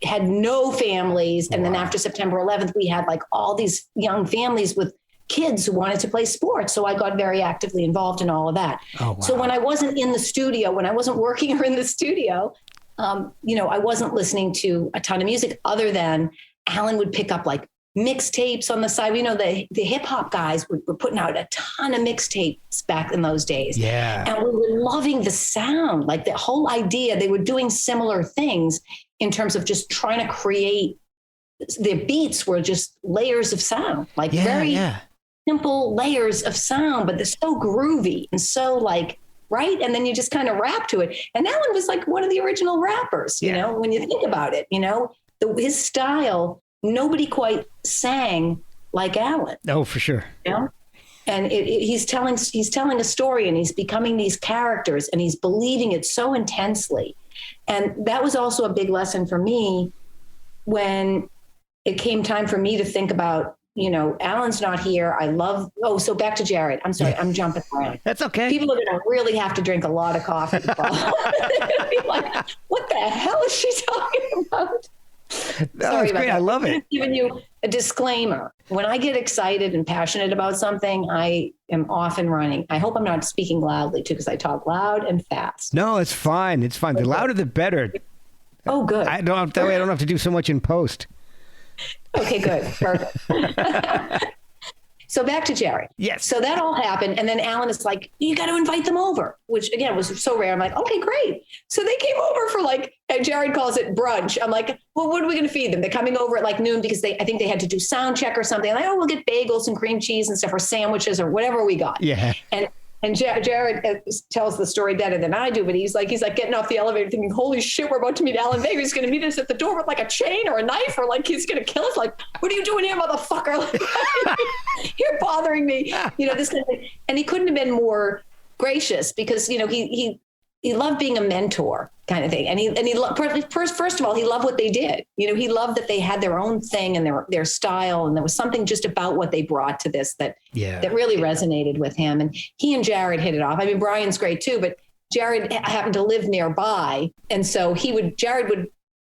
had no families. And then after September 11th, we had like all these young families with kids who wanted to play sports. So I got very actively involved in all of that. Oh, wow. So when I wasn't in the studio, when I wasn't working or in the studio, I wasn't listening to a ton of music other than Alan would pick up like mixtapes on the side. The hip hop guys were putting out a ton of mixtapes back in those days. Yeah. And we were loving the sound, like the whole idea. They were doing similar things in terms of just trying to create. Their beats were just layers of sound, like very simple layers of sound, but they're so groovy and so like, right? And then you just kind of rap to it. And Alan was like one of the original rappers, you know, when you think about it, you know, his style, nobody quite sang like Alan. Oh, for sure. You know? And he's telling a story, and he's becoming these characters, and he's believing it so intensely. And that was also a big lesson for me when it came time for me to think about, you know, Alan's not here. So back to Jared. I'm sorry, I'm jumping around. That's okay. People are going to really have to drink a lot of coffee. They're going to be like, what the hell is she talking about? No, it's great. I love it. I'm giving you a disclaimer. When I get excited and passionate about something, I am off and running. I hope I'm not speaking loudly too, because I talk loud and fast. No, it's fine. It's fine. The louder, the better. Oh, good. That way I don't have to do so much in post. Okay, good. Perfect. So back to Jared. Yes. So that all happened. And then Alan is like, you got to invite them over, which again was so rare. I'm like, okay, great. So they came over for like, and Jared calls it brunch. I'm like, well, what are we going to feed them? They're coming over at like noon because I think they had to do sound check or something. I'm like, oh, we'll get bagels and cream cheese and stuff, or sandwiches or whatever we got. Yeah. And Jared tells the story better than I do, but he's like getting off the elevator thinking, holy shit, we're about to meet Alan Vega. He's going to meet us at the door with like a chain or a knife, or like he's going to kill us. Like, what are you doing here, motherfucker? Like, you're bothering me. You know, this kind of thing. And he couldn't have been more gracious because, you know, he loved being a mentor kind of thing. And he loved, first of all, he loved what they did. You know, he loved that they had their own thing and their style. And there was something just about what they brought to this that really resonated with him. And he and Jared hit it off. I mean, Brian's great too, but Jared happened to live nearby. And so Jared would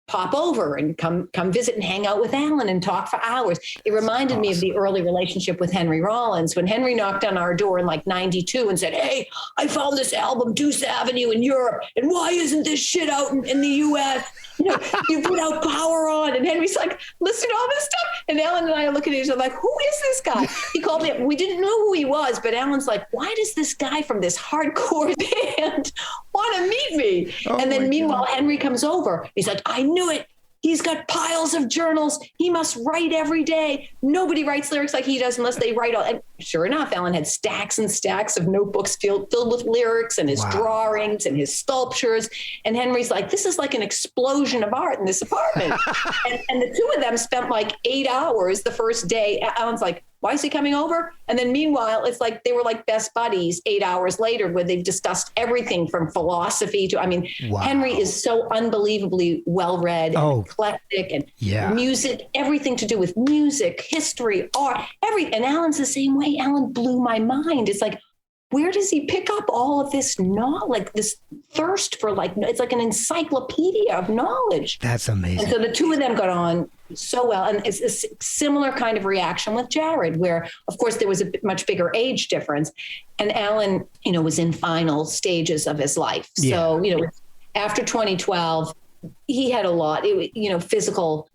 pop over and come visit and hang out with Alan and talk for hours. It reminded me of the early relationship with Henry Rollins, when Henry knocked on our door in like 92 and said, hey, I found this album, Deuce Avenue in Europe. And why isn't this shit out in the US? You know, you put out Power On. And Henry's like, listen to all this stuff. And Alan and I are looking at each other like, who is this guy? He called me up. We didn't know who he was, but Alan's like, why does this guy from this hardcore band want to meet me? And then meanwhile, Henry comes over. He's like, I knew it. He's got piles of journals. He must write every day. Nobody writes lyrics like he does unless they write all. And sure enough, Alan had stacks and stacks of notebooks filled with lyrics and his drawings and his sculptures. And Henry's like, this is like an explosion of art in this apartment. and the two of them spent like 8 hours the first day. Alan's like, why is he coming over? And then meanwhile, it's like they were like best buddies 8 hours later, where they've discussed everything from philosophy to, Henry is so unbelievably well-read and eclectic and music, everything to do with music, history, art, everything. And Alan's the same way. Alan blew my mind. It's like, where does he pick up all of this knowledge, like this thirst for it's like an encyclopedia of knowledge. That's amazing. And so the two of them got on so well. And it's a similar kind of reaction with Jared, where of course there was a much bigger age difference. And Alan, you know, was in final stages of his life. So, you know, after 2012, he had a lot, physical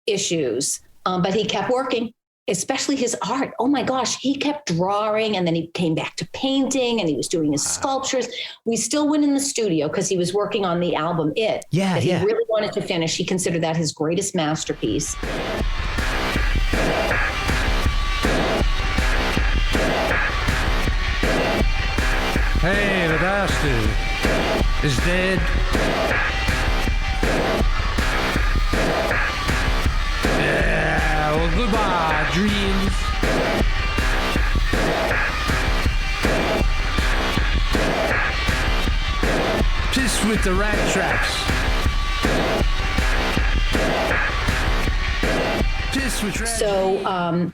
issues, but he kept working. Especially his art. Oh my gosh, he kept drawing, and then he came back to painting, and he was doing his sculptures. We still went in the studio because he was working on the album It. That he really wanted to finish. He considered that his greatest masterpiece. Hey, the bastard is dead. Well, goodbye, dreams. Piss with the rat traps. Piss with rat. So,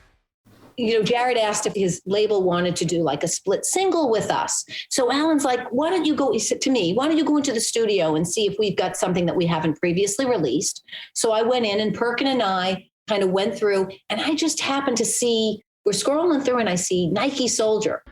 Jared asked if his label wanted to do like a split single with us. So Alan's like, why don't you go, he said to me, why don't you go into the studio and see if we've got something that we haven't previously released? So I went in, and Perkin and I kind of went through, and I just happened to see, we're scrolling through, and I see Nike Soldier.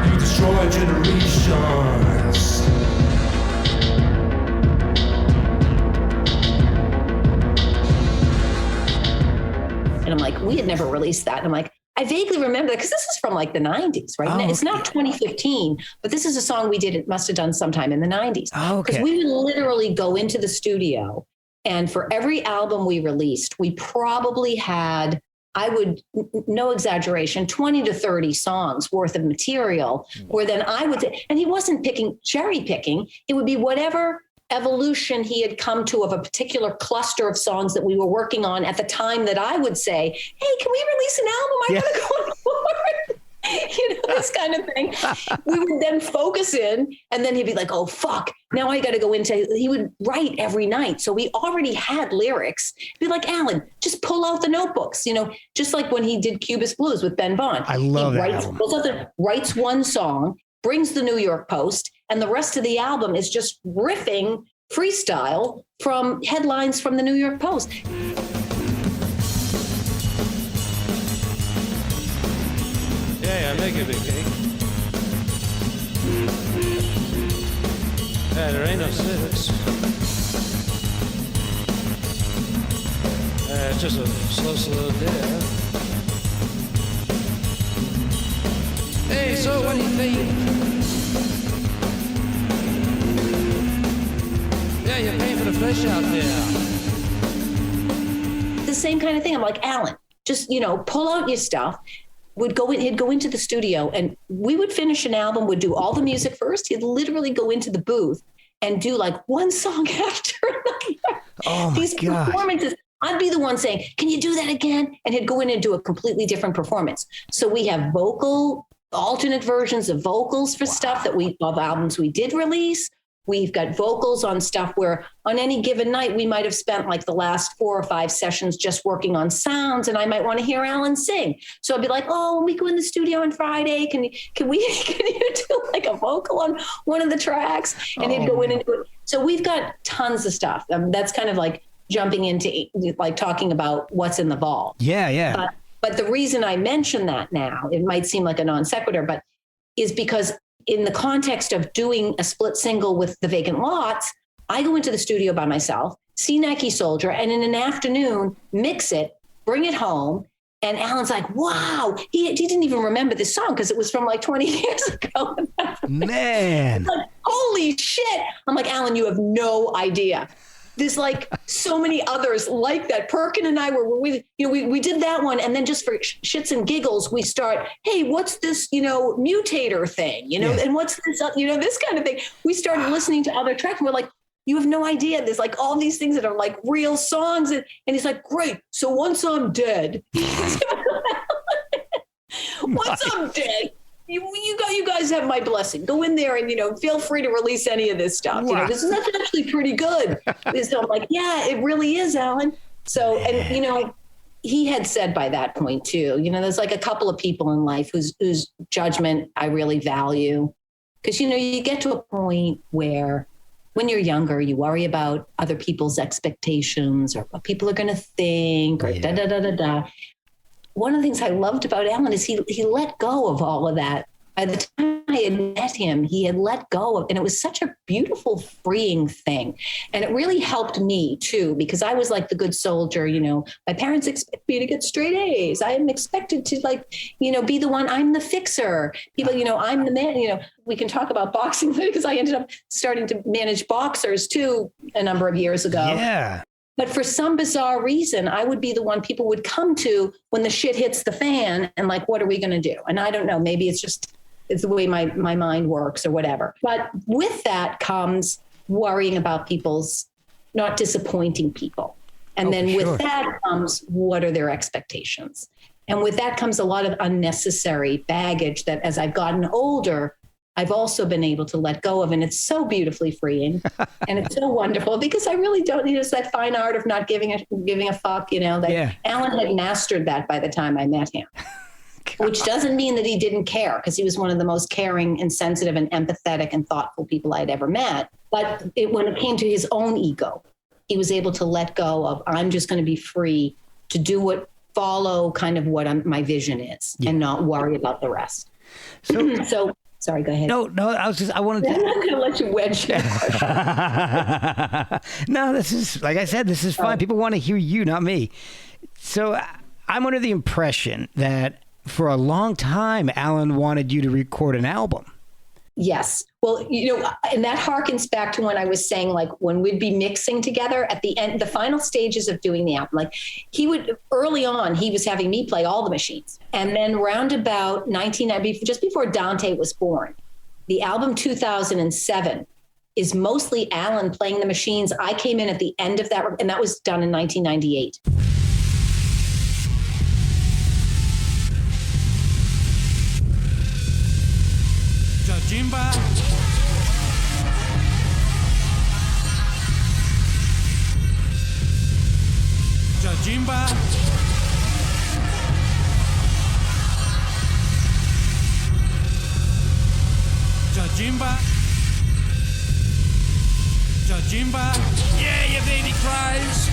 You destroy generations. we had never released that. And I'm like, I vaguely remember that because this is from like the 90s, right? Oh, It's not 2015, but this is a song we did, it must have done sometime in the 90s. Oh, okay. Because we would literally go into the studio, and for every album we released, we probably had, no exaggeration, 20 to 30 songs worth of material, where then I would, and he wasn't cherry picking, it would be whatever evolution he had come to of a particular cluster of songs that we were working on at the time that I would say, hey, can we release an album? I want to go on board. This kind of thing. We would then focus in, and then he'd be like, oh, fuck, now I got to go he would write every night. So we already had lyrics. He'd be like, Alan, just pull out the notebooks, just like when he did Cubist Blues with Ben Vaughn. I love that album. Writes one song, brings the New York Post, and the rest of the album is just riffing freestyle from headlines from the New York Post. Yeah, make a big cake. Yeah, there ain't no civics. It's just a slow day. Hey, so what do you think? Yeah, you're paying for the fish out there. The same kind of thing. I'm like, Alan, just, pull out your stuff. He'd go into the studio, and we would finish an album, would do all the music first. He'd literally go into the booth and do like one song after another. Oh my These performances. I'd be the one saying, can you do that again? And he'd go in and do a completely different performance. So we have alternate versions of vocals for stuff of albums we did release. We've got vocals on stuff where on any given night, we might have spent like the last 4 or 5 sessions just working on sounds, and I might want to hear Alan sing. So I'd be like, oh, when we go in the studio on Friday, can you do like a vocal on one of the tracks? And he'd go in and do it. So we've got tons of stuff. That's kind of like jumping into like talking about what's in the vault. Yeah. But the reason I mention that now, it might seem like a non sequitur, but is because in the context of doing a split single with the Vacant Lots, I go into the studio by myself, see Nike Soldier, and in an afternoon, mix it, bring it home. And Alan's like, wow, he didn't even remember this song because it was from like 20 years ago. Man. Like, holy shit. I'm like, Alan, you have no idea. There's like so many others like that. Perkin and I we did that one. And then just for shits and giggles, we start, hey, what's this, mutator thing, and what's this, this kind of thing. We started listening to other tracks, and we're like, you have no idea. There's like all these things that are like real songs. And he's like, great. So once I'm dead, I'm dead, you guys have my blessing. Go in there and, feel free to release any of this stuff. Wow. That's actually pretty good. So I'm like, yeah, it really is, Alan. So, and, he had said by that point too, there's like a couple of people in life whose judgment I really value. Because, you get to a point where when you're younger, you worry about other people's expectations or what people are going to think or da-da-da-da-da. One of the things I loved about Alan is he let go of all of that. By the time I had met him, he had let go of, and it was such a beautiful, freeing thing. And it really helped me too, because I was like the good soldier, my parents expect me to get straight A's. I am expected to be the one, I'm the fixer. People, I'm the man, we can talk about boxing because I ended up starting to manage boxers too a number of years ago. Yeah. But for some bizarre reason, I would be the one people would come to when the shit hits the fan and like, what are we going to do? And I don't know, maybe it's the way my mind works or whatever. But with that comes worrying about not disappointing people. And then with that comes, what are their expectations? And with that comes a lot of unnecessary baggage that as I've gotten older, I've also been able to let go of. And it's so beautifully freeing and it's so wonderful because I really don't need that fine art of not giving a fuck, Alan had mastered that by the time I met him, which doesn't mean that he didn't care because he was one of the most caring and sensitive and empathetic and thoughtful people I'd ever met. But when it came to his own ego, he was able to let go of, I'm just going to be free to follow kind of what my vision is and not worry about the rest. So sorry, go ahead. No, I wanted to. I'm not going to let you wedge it. No, this is, like I said, this is fine. People want to hear you, not me. So I'm under the impression that for a long time, Alan wanted you to record an album. Yes. Well, and that harkens back to when I was saying, like, when we'd be mixing together at the end, the final stages of doing the album, like early on, he was having me play all the machines. And then round about 1990, just before Dante was born, the album 2007 is mostly Alan playing the machines. I came in at the end of that, and that was done in 1998. Jimba. Jimba. Jimba. Jimba. Yeah, your baby cries.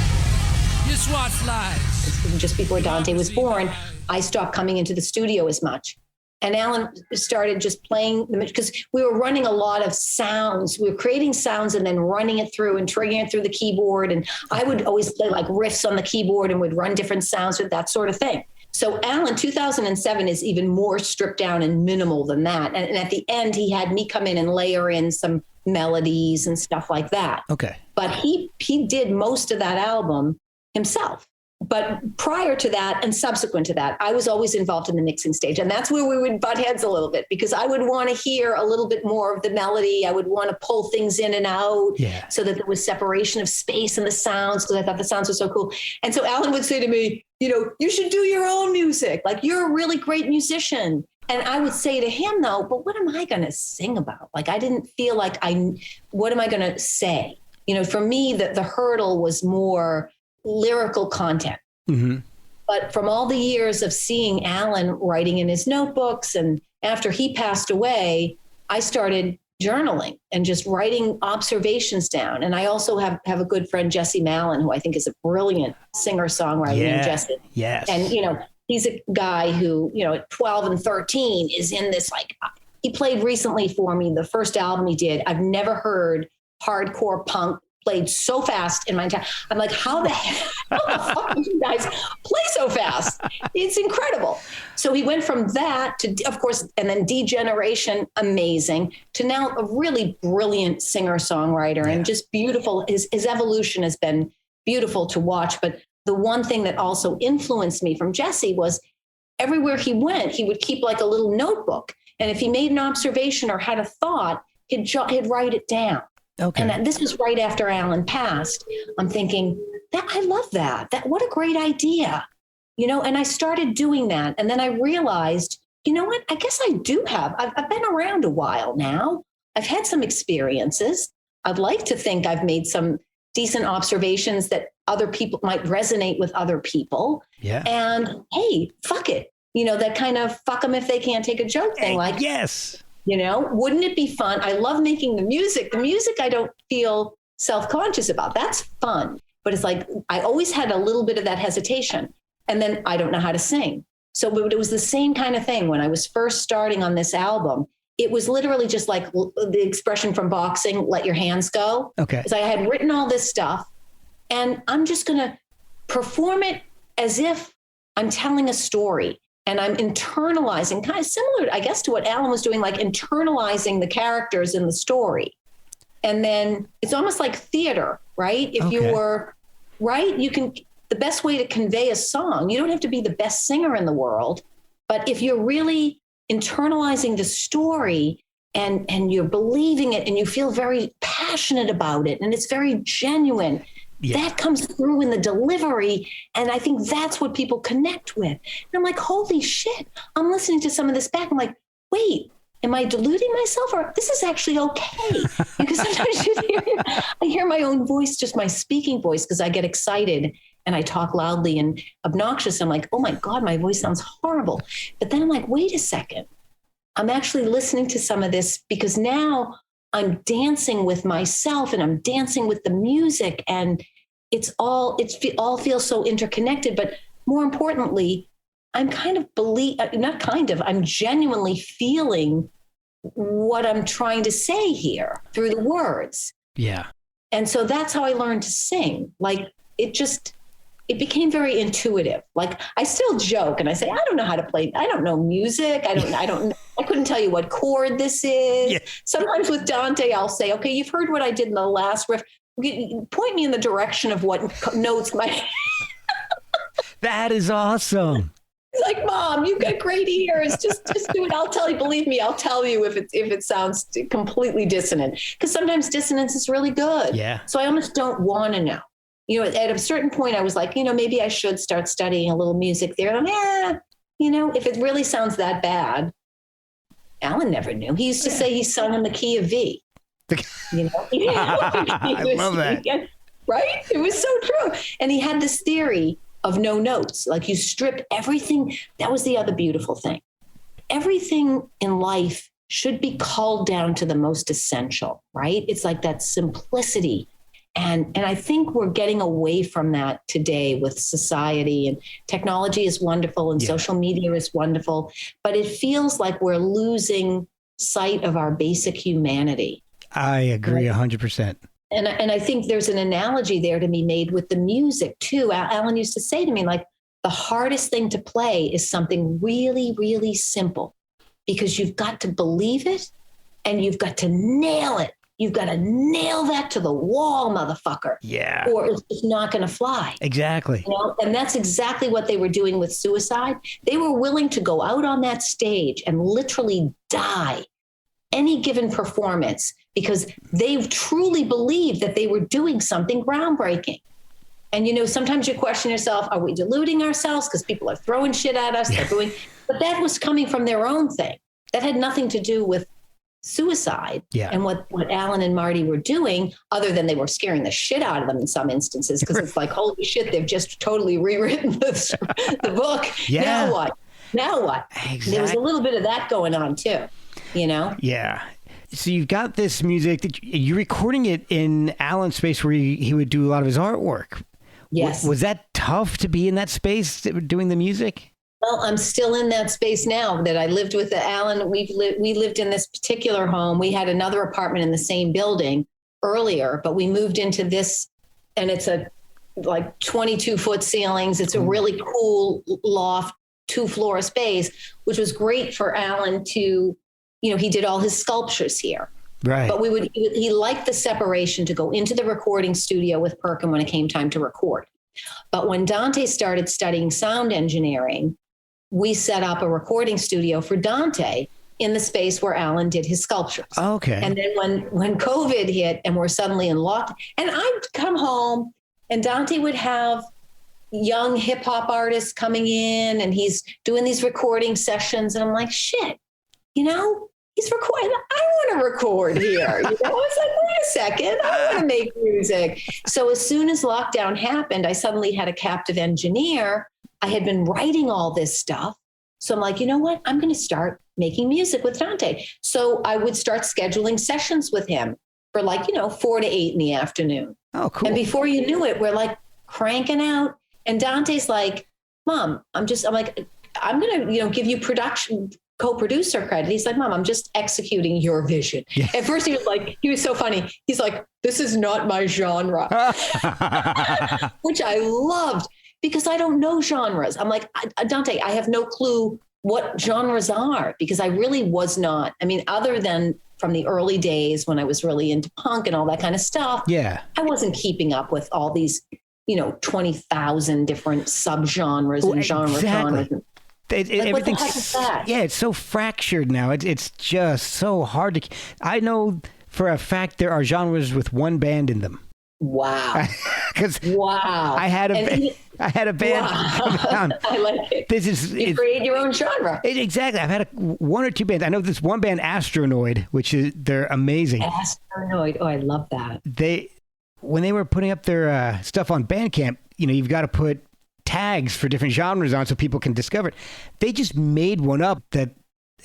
Your swat flies. Just before Dante was born, I stopped coming into the studio as much. And Alan started just playing because we were running a lot of sounds. We were creating sounds and then running it through and triggering it through the keyboard. And I would always play like riffs on the keyboard and would run different sounds with that sort of thing. So Alan 2007 is even more stripped down and minimal than that. And at the end, he had me come in and layer in some melodies and stuff like that. Okay. But he did most of that album himself. But prior to that and subsequent to that, I was always involved in the mixing stage. And that's where we would butt heads a little bit because I would want to hear a little bit more of the melody. I would want to pull things in and out so that there was separation of space and the sounds because I thought the sounds were so cool. And so Alan would say to me, you should do your own music. Like, you're a really great musician. And I would say to him, though, but what am I going to sing about? Like, I didn't feel like what am I going to say? For me, the hurdle was more lyrical content. Mm-hmm. But from all the years of seeing Alan writing in his notebooks, and after he passed away, I started journaling and just writing observations down. And I also have a good friend, Jesse Mallon, who I think is a brilliant singer-songwriter. Jesse. Yes. And, he's a guy who, at 12 and 13 is in this, like, he played recently for me, the first album he did. I've never heard hardcore punk played so fast in my entire. I'm like, how the fuck did you guys play so fast? It's incredible. So he went from that to, of course, and then Degeneration, amazing, to now a really brilliant singer-songwriter and just beautiful. His evolution has been beautiful to watch. But the one thing that also influenced me from Jesse was everywhere he went, he would keep like a little notebook. And if he made an observation or had a thought, he'd write it down. Okay. And this was right after Alan passed. I'm thinking, I love that. What a great idea. And I started doing that. And then I realized, what? I guess I do have. I've been around a while now. I've had some experiences. I'd like to think I've made some decent observations that other people might resonate with other people. Yeah. And hey, fuck it. That kind of fuck them if they can't take a joke thing. Like, yes. Wouldn't it be fun? I love making the music. The music I don't feel self-conscious about. That's fun. But it's like, I always had a little bit of that hesitation. And then I don't know how to sing. So it was the same kind of thing when I was first starting on this album. It was literally just like the expression from boxing, let your hands go. Okay. Because I had written all this stuff and I'm just going to perform it as if I'm telling a story. And I'm internalizing, kind of similar, I guess, to what Alan was doing, like internalizing the characters in the story. And then it's almost like theater, right? If you were, right, the best way to convey a song, you don't have to be the best singer in the world, but if you're really internalizing the story and you're believing it and you feel very passionate about it and it's very genuine, that comes through in the delivery. And I think that's what people connect with. And I'm like, holy shit, I'm listening to some of this back. I'm like, wait, am I deluding myself or this is actually okay? Because sometimes I hear my own voice, just my speaking voice, because I get excited and I talk loudly and obnoxious. I'm like, oh my God, my voice sounds horrible. But then I'm like, wait a second. I'm actually listening to some of this because now I'm dancing with myself and I'm dancing with the music and it all feels so interconnected. But more importantly, I'm I'm genuinely feeling what I'm trying to say here through the words. Yeah. And so that's how I learned to sing. Like it became very intuitive. Like I still joke and I say, I don't know how to play. I don't know music. I couldn't tell you what chord this is. Yeah. Sometimes with Dante, I'll say, okay, you've heard what I did in the last riff. Point me in the direction of what notes my. That is awesome. He's like, Mom, you've got great ears. Just do it. I'll tell you. Believe me, I'll tell you if it sounds completely dissonant. Because sometimes dissonance is really good. Yeah. So I almost don't want to know. You know, at a certain point, I was like, maybe I should start studying a little music there. And if it really sounds that bad, Alan never knew. He used to say he sung in the key of V. I love that. Right? It was so true. And he had this theory of no notes. Like you strip everything. That was the other beautiful thing. Everything in life should be culled down to the most essential, right? It's like that simplicity. And I think we're getting away from that today with society, and technology is wonderful and social media is wonderful, but it feels like we're losing sight of our basic humanity. I agree 100%. And I think there's an analogy there to be made with the music too. Alan used to say to me, like, the hardest thing to play is something really, really simple, because you've got to believe it and you've got to nail it. You've got to nail that to the wall, motherfucker. Yeah. Or it's not going to fly. Exactly. And that's exactly what they were doing with Suicide. They were willing to go out on that stage and literally die any given performance because they truly believed that they were doing something groundbreaking. And, sometimes you question yourself, are we deluding ourselves? Because people are throwing shit at us. But that was coming from their own thing. That had nothing to do with Suicide and what Alan and Marty were doing, other than they were scaring the shit out of them in some instances, because it's like, holy shit, they've just totally rewritten the book. Yeah. Now what? Exactly. There was a little bit of that going on too, Yeah. So you've got this music that you're recording it in Alan's space where he would do a lot of his artwork. Yes. Was that tough to be in that space doing the music? Well, I'm still in that space now that I lived with Alan. We lived in this particular home. We had another apartment in the same building earlier, but we moved into this, and it's a like 22-foot ceilings. It's a really cool loft, 2-floor space, which was great for Alan to, he did all his sculptures here. Right. But he liked the separation to go into the recording studio with Perkin when it came time to record. But when Dante started studying sound engineering, we set up a recording studio for Dante in the space where Alan did his sculptures. Okay. And then when COVID hit and we're suddenly in lockdown, and I'd come home and Dante would have young hip hop artists coming in and he's doing these recording sessions. And I'm like, shit, he's recording. I want to record here. I was like, wait a second, I want to make music. So as soon as lockdown happened, I suddenly had a captive engineer. I had been writing all this stuff. So I'm like, you know what? I'm going to start making music with Dante. So I would start scheduling sessions with him for 4 to 8 in the afternoon. Oh, cool. And before you knew it, we're like cranking out. And Dante's like, Mom, I'm going to, give you co-producer credit. He's like, Mom, I'm just executing your vision. Yeah. At first he was so funny. He's like, this is not my genre, which I loved. Because I don't know genres. I'm like, Dante, I have no clue what genres are, because I really was not. I mean, other than from the early days when I was really into punk and all that kind of stuff. Yeah. I wasn't keeping up with all these, 20,000 different subgenres and genres. Everything's, it's so fractured now. It's just so hard to. I know for a fact there are genres with one band in them. Wow. Wow. I had a band. Wow. I like it. You create your own genre. Exactly. I've had one or two bands. I know this one band, Astronoid, they're amazing. Astronoid. Oh, I love that. When they were putting up their stuff on Bandcamp, you've got to put tags for different genres on so people can discover it. They just made one up that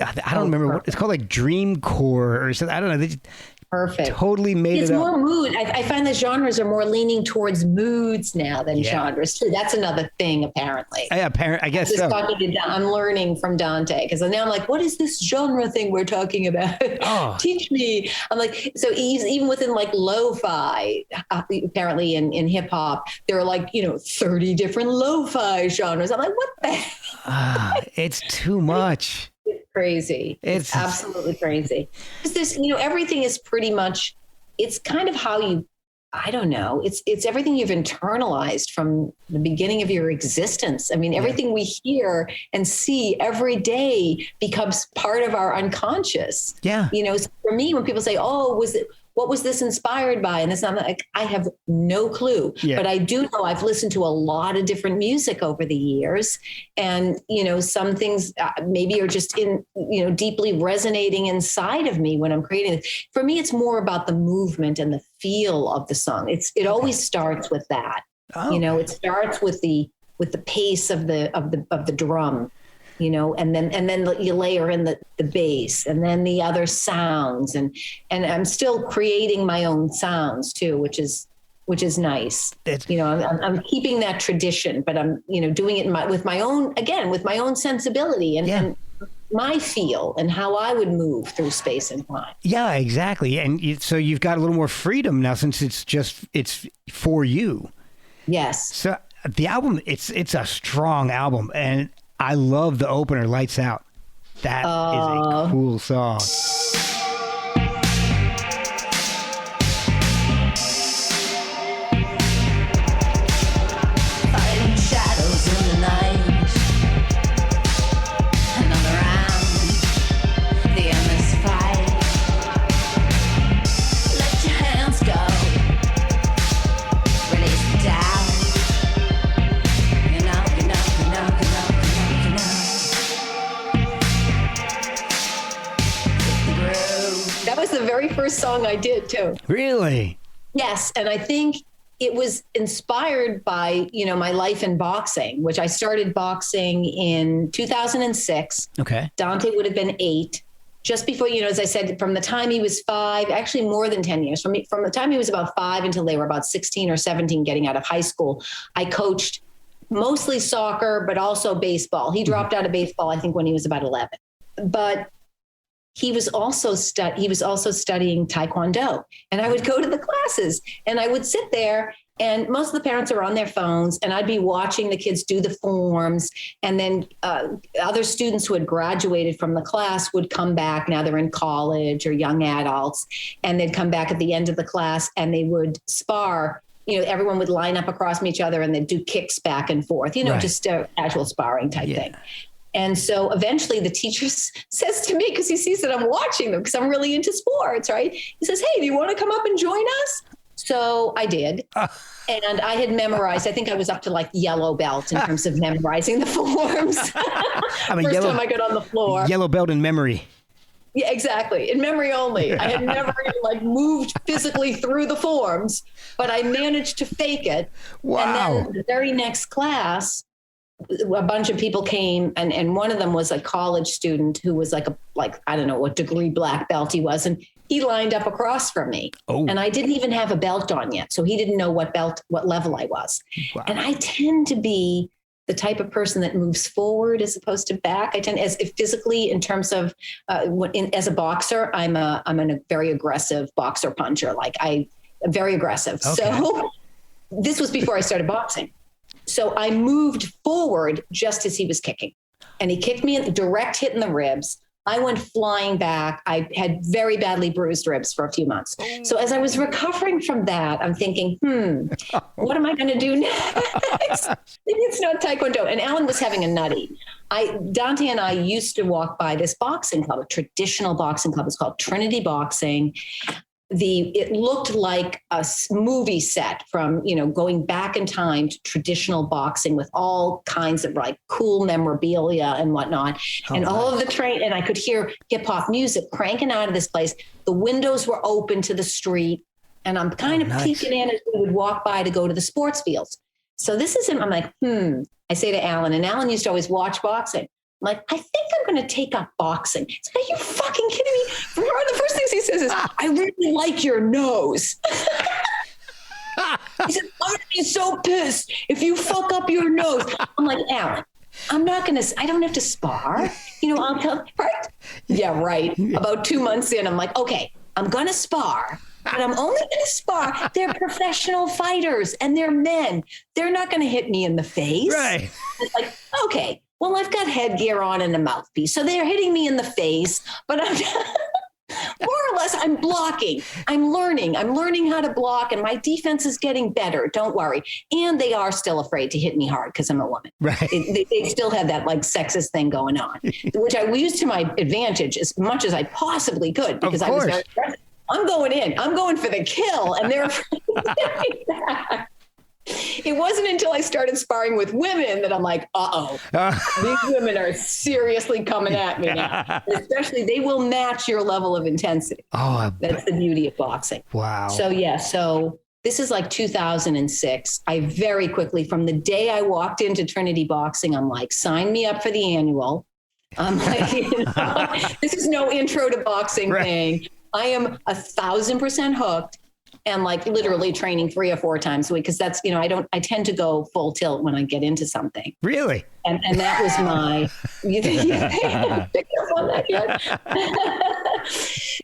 I don't remember what it's called, like Dreamcore or something. I don't know. They just perfect. Totally made It's it up. more mood. I find that genres are more leaning towards moods now than genres too. That's another thing, apparently. I guess so. I'm learning from Dante because now I'm like, what is this genre thing we're talking about? Oh. Teach me. I'm like, so even within like lo-fi, apparently in hip hop, there are like, 30 different lo-fi genres. I'm like, what the It's too much. It's crazy. It's absolutely crazy. Because this, everything is pretty much, it's kind of how you, I don't know. It's everything you've internalized from the beginning of your existence. I mean, everything we hear and see every day becomes part of our unconscious. Yeah. So for me, when people say, "Oh, what was this inspired by?" And I'm like, I have no clue, but I do know I've listened to a lot of different music over the years, and some things maybe are just deeply resonating inside of me when I'm creating it. For me, it's more about the movement and the feel of the song. It always starts with that. It starts with the pace of the drum. And then you layer in the bass and then the other sounds, and I'm still creating my own sounds too, which is nice. I'm keeping that tradition, but I'm doing it with my own sensibility and my feel and how I would move through space and time. Yeah, exactly. And so you've got a little more freedom now since it's for you. Yes. So the album, it's a strong album, and I love the opener, Lights Out. That is a cool song. Fighting shadows in the night, another round, the endless fight. Let your hands go, release the doubt. That was the very first song I did too. Really? Yes. And I think it was inspired by, my life in boxing, which I started boxing in 2006. Okay. Dante would have been 8. Just before, as I said, from the time he was 5, actually more than 10 years, from the time he was about 5 until they were about 16 or 17 getting out of high school, I coached mostly soccer, but also baseball. He dropped out of baseball, I think, when he was about 11. But he was also studying Taekwondo, and I would go to the classes and I would sit there, and most of the parents are on their phones, and I'd be watching the kids do the forms. And then other students who had graduated from the class would come back. Now they're in college or young adults, and they'd come back at the end of the class and they would spar. Everyone would line up across from each other and they'd do kicks back and forth, right. Just a casual sparring type thing. And so eventually the teacher says to me, because he sees that I'm watching them, because I'm really into sports, right? He says, "Hey, do you want to come up and join us?" So I did. And I had memorized, I think I was up to like yellow belt in terms of memorizing the forms. First time I got on the floor. Yellow belt in memory. Yeah, exactly. In memory only. I had never even moved physically through the forms, but I managed to fake it. Wow. And then the very next class, a bunch of people came, and one of them was a college student who was like I don't know what degree black belt he was, and he lined up across from me. And I didn't even have a belt on yet, so he didn't know what level I was. Wow. And I tend to be the type of person that moves forward as opposed to back. I tend, as if physically, in terms of as a boxer, I'm a very aggressive boxer puncher. I'm very aggressive. Okay. So this was before I started boxing. So I moved forward just as he was kicking, and he kicked me a direct hit in the ribs. I went flying back. I had very badly bruised ribs for a few months. So as I was recovering from that, I'm thinking, what am I going to do next? Maybe it's not Taekwondo. And Alan was having a nutty. Dante and I used to walk by this boxing club, a traditional boxing club. It's called Trinity Boxing. It looked like a movie set from, going back in time to traditional boxing with all kinds of cool memorabilia and whatnot. And all of the and I could hear hip hop music cranking out of this place. The windows were open to the street, and I'm kind of peeking in as we would walk by to go to the sports fields. So this isn't, I'm like, I say to Alan, and Alan used to always watch boxing. like, I think I'm going to take up boxing. It's like, are you fucking kidding me? One of the first things he says is, I really like your nose. He said, I'm going to be so pissed if you fuck up your nose. I'm like, Alan, I don't have to spar. I'll tell, right? Yeah, right. About 2 months in, I'm like, okay, I'm going to spar. But I'm only going to spar. They're professional fighters and they're men. They're not going to hit me in the face. Right. It's like, okay, well, I've got headgear on and a mouthpiece. So they're hitting me in the face, but I'm more or less, I'm blocking. I'm learning how to block, and my defense is getting better. Don't worry. And they are still afraid to hit me hard because I'm a woman. Right. They still have that like sexist thing going on, which I used to my advantage as much as I possibly could, because I was very aggressive. I'm going in. I'm going for the kill. And they're afraid to hit me back. It wasn't until I started sparring with women that I'm like, these women are seriously coming at me now. Especially, they will match your level of intensity. That's the beauty of boxing. Wow. So this is like 2006. I very quickly, from the day I walked into Trinity Boxing, I'm like, sign me up for the annual. I'm like, this is no intro to boxing thing. I am 1,000% hooked. And like literally training 3 or 4 times a week, because that's, I tend to go full tilt when I get into something. Really? And that was my, you picked up on that yet?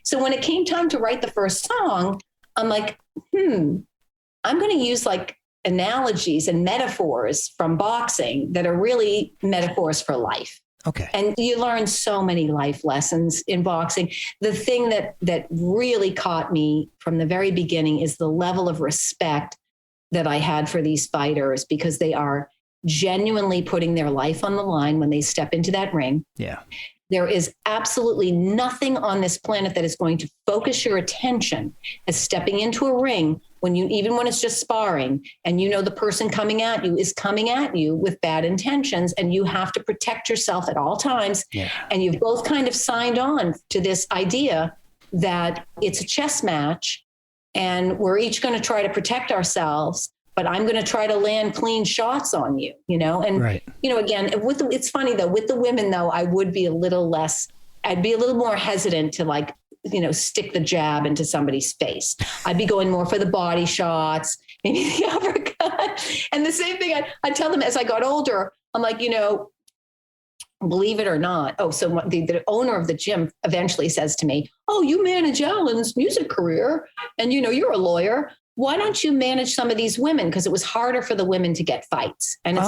So when it came time to write the first song, I'm like, I'm going to use like analogies and metaphors from boxing that are really metaphors for life. Okay. And you learn so many life lessons in boxing. The thing that really caught me from the very beginning is the level of respect that I had for these fighters, because they are genuinely putting their life on the line when they step into that ring. Yeah. There is absolutely nothing on this planet that is going to focus your attention as stepping into a ring even when it's just sparring, and the person coming at you is coming at you with bad intentions, and you have to protect yourself at all times. Yeah. And you've both kind of signed on to this idea that it's a chess match and we're each going to try to protect ourselves, but I'm going to try to land clean shots on you, and, again, it's funny though, with the women though, I'd be a little more hesitant to like, stick the jab into somebody's face. I'd be going more for the body shots, maybe the uppercut. And the same thing I tell them as I got older, I'm like, believe it or not. So the owner of the gym eventually says to me, you manage Alan's music career and, you're a lawyer. Why don't you manage some of these women? Because it was harder for the women to get fights. And it's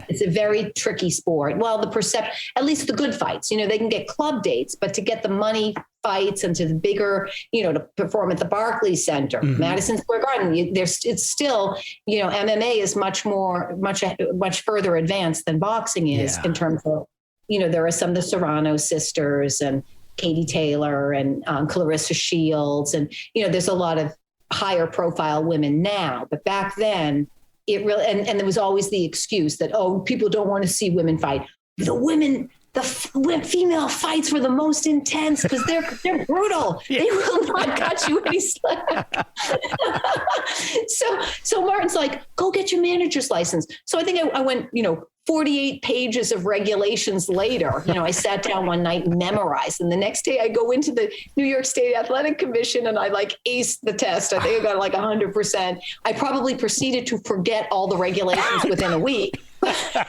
it's a very tricky sport. Well, at least the good fights, they can get club dates, but to get the money fights and to the bigger, to perform at the Barclays Center, Madison Square Garden, it's still, MMA is much further advanced than boxing is in terms of, there are some of the Serrano sisters and Katie Taylor and Clarissa Shields. And, there's a lot of higher profile women now, but back then it really, and there was always the excuse that, people don't want to see women fight. The female fights were the most intense because they're brutal. Yeah. They will not cut you any slack. So Martin's like, go get your manager's license. So I think I went, 48 pages of regulations later, I sat down one night and memorized. And the next day I go into the New York State Athletic Commission and I like aced the test. I think I got like 100%. I probably proceeded to forget all the regulations within a week. But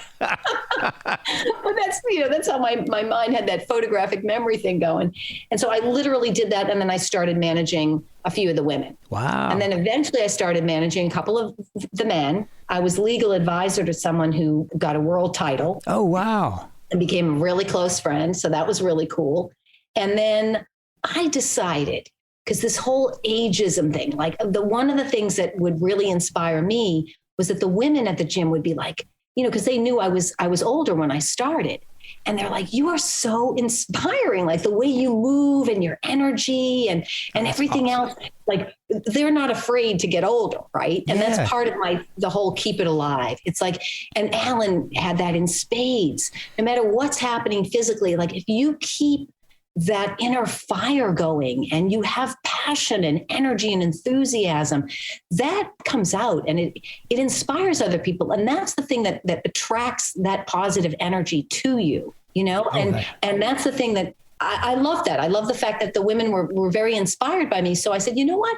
that's how my mind had that photographic memory thing going. And so I literally did that. And then I started managing a few of the women. Wow. And then eventually I started managing a couple of the men. I was legal advisor to someone who got a world title. Oh, wow. And became a really close friend. So that was really cool. And then I decided, because this whole ageism thing, like one of the things that would really inspire me was that the women at the gym would be like, because they knew I was older when I started. And they're like, you are so inspiring, like the way you move and your energy and everything else. Like they're not afraid to get older, right? And that's part of the whole keep it alive. It's like, and Alan had that in spades. No matter what's happening physically, like if you keep that inner fire going and you have passion and energy and enthusiasm, that comes out and it inspires other people. And that's the thing that attracts that positive energy to you. you know, and that's the thing that I love that. I love the fact that the women were very inspired by me. So I said, you know what?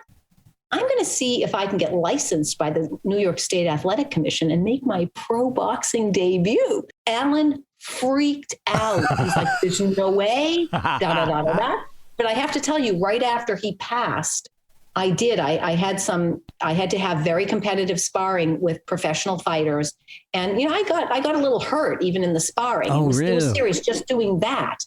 I'm going to see if I can get licensed by the New York State Athletic Commission and make my pro boxing debut. Alan freaked out. He's like, there's no way, da, da, da, da, da. But I have to tell you, right after he passed, I did. I had to have very competitive sparring with professional fighters. And, you know, I got a little hurt even in the sparring. Oh, it was serious just doing that.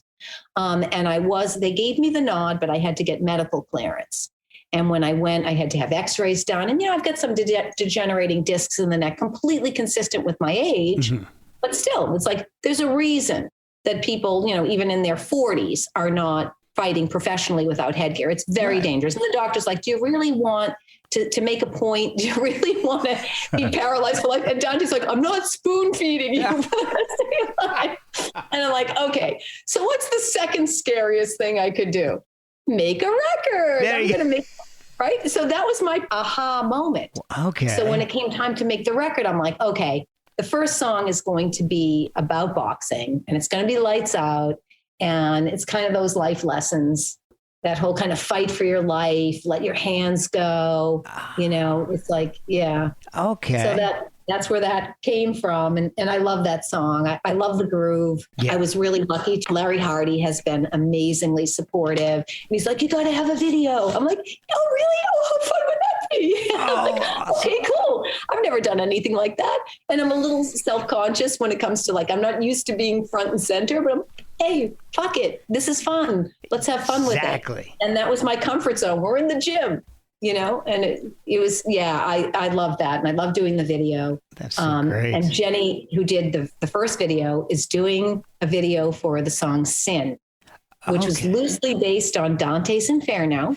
And they gave me the nod, but I had to get medical clearance. And when I went, I had to have x-rays done. And, you know, I've got some degenerating discs in the neck, completely consistent with my age. Mm-hmm. But still, it's like, there's a reason that people, you know, even in their 40s are not fighting professionally without headgear. It's very dangerous. And the doctor's like, do you really want to make a point? Do you really want to be paralyzed for life? And Dante's like, I'm not spoon feeding you for the rest of your life. And I'm like, okay, so what's the second scariest thing I could do? Make a record. I'm going to make, right? So that was my aha moment. Okay. So when it came time to make the record, I'm like, okay, the first song is going to be about boxing and it's going to be lights out. And it's kind of those life lessons, that whole kind of fight for your life, let your hands go, you know, it's like, yeah. Okay. So that's where that came from. And I love that song. I love the groove. Yeah. I was really lucky. Larry Hardy has been amazingly supportive. And he's like, you got to have a video. I'm like, oh, really? Oh, how fun would that be? Like, okay, cool. I've never done anything like that. And I'm a little self-conscious when it comes to like, I'm not used to being front and center, but I'm, hey, fuck it. This is fun. Let's have fun with it. And that was my comfort zone. We're in the gym. You know, and it was, I love that. And I love doing the video. That's so great. And Jenny, who did the first video, is doing a video for the song Sin, which was loosely based on Dante's Inferno.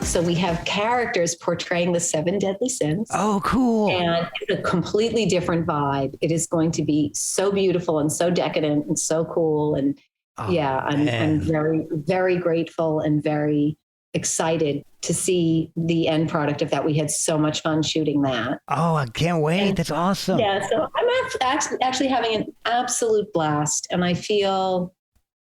So we have characters portraying the 7 deadly sins. Oh, cool. And it's a completely different vibe. It is going to be so beautiful and so decadent and so cool. And I'm very, very grateful and very excited to see the end product of that. We had so much fun shooting that. Oh, I can't wait. And that's awesome. Yeah. So I'm actually having an absolute blast. And I feel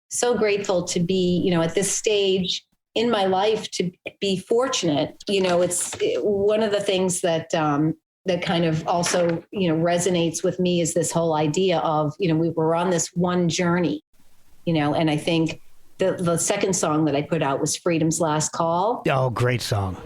so grateful to be, you know, at this stage in my life, to be fortunate. You know, it's one of the things that that kind of also, you know, resonates with me is this whole idea of, you know, we were on this one journey, you know, and I think the second song that I put out was Freedom's Last Call. Oh, great song.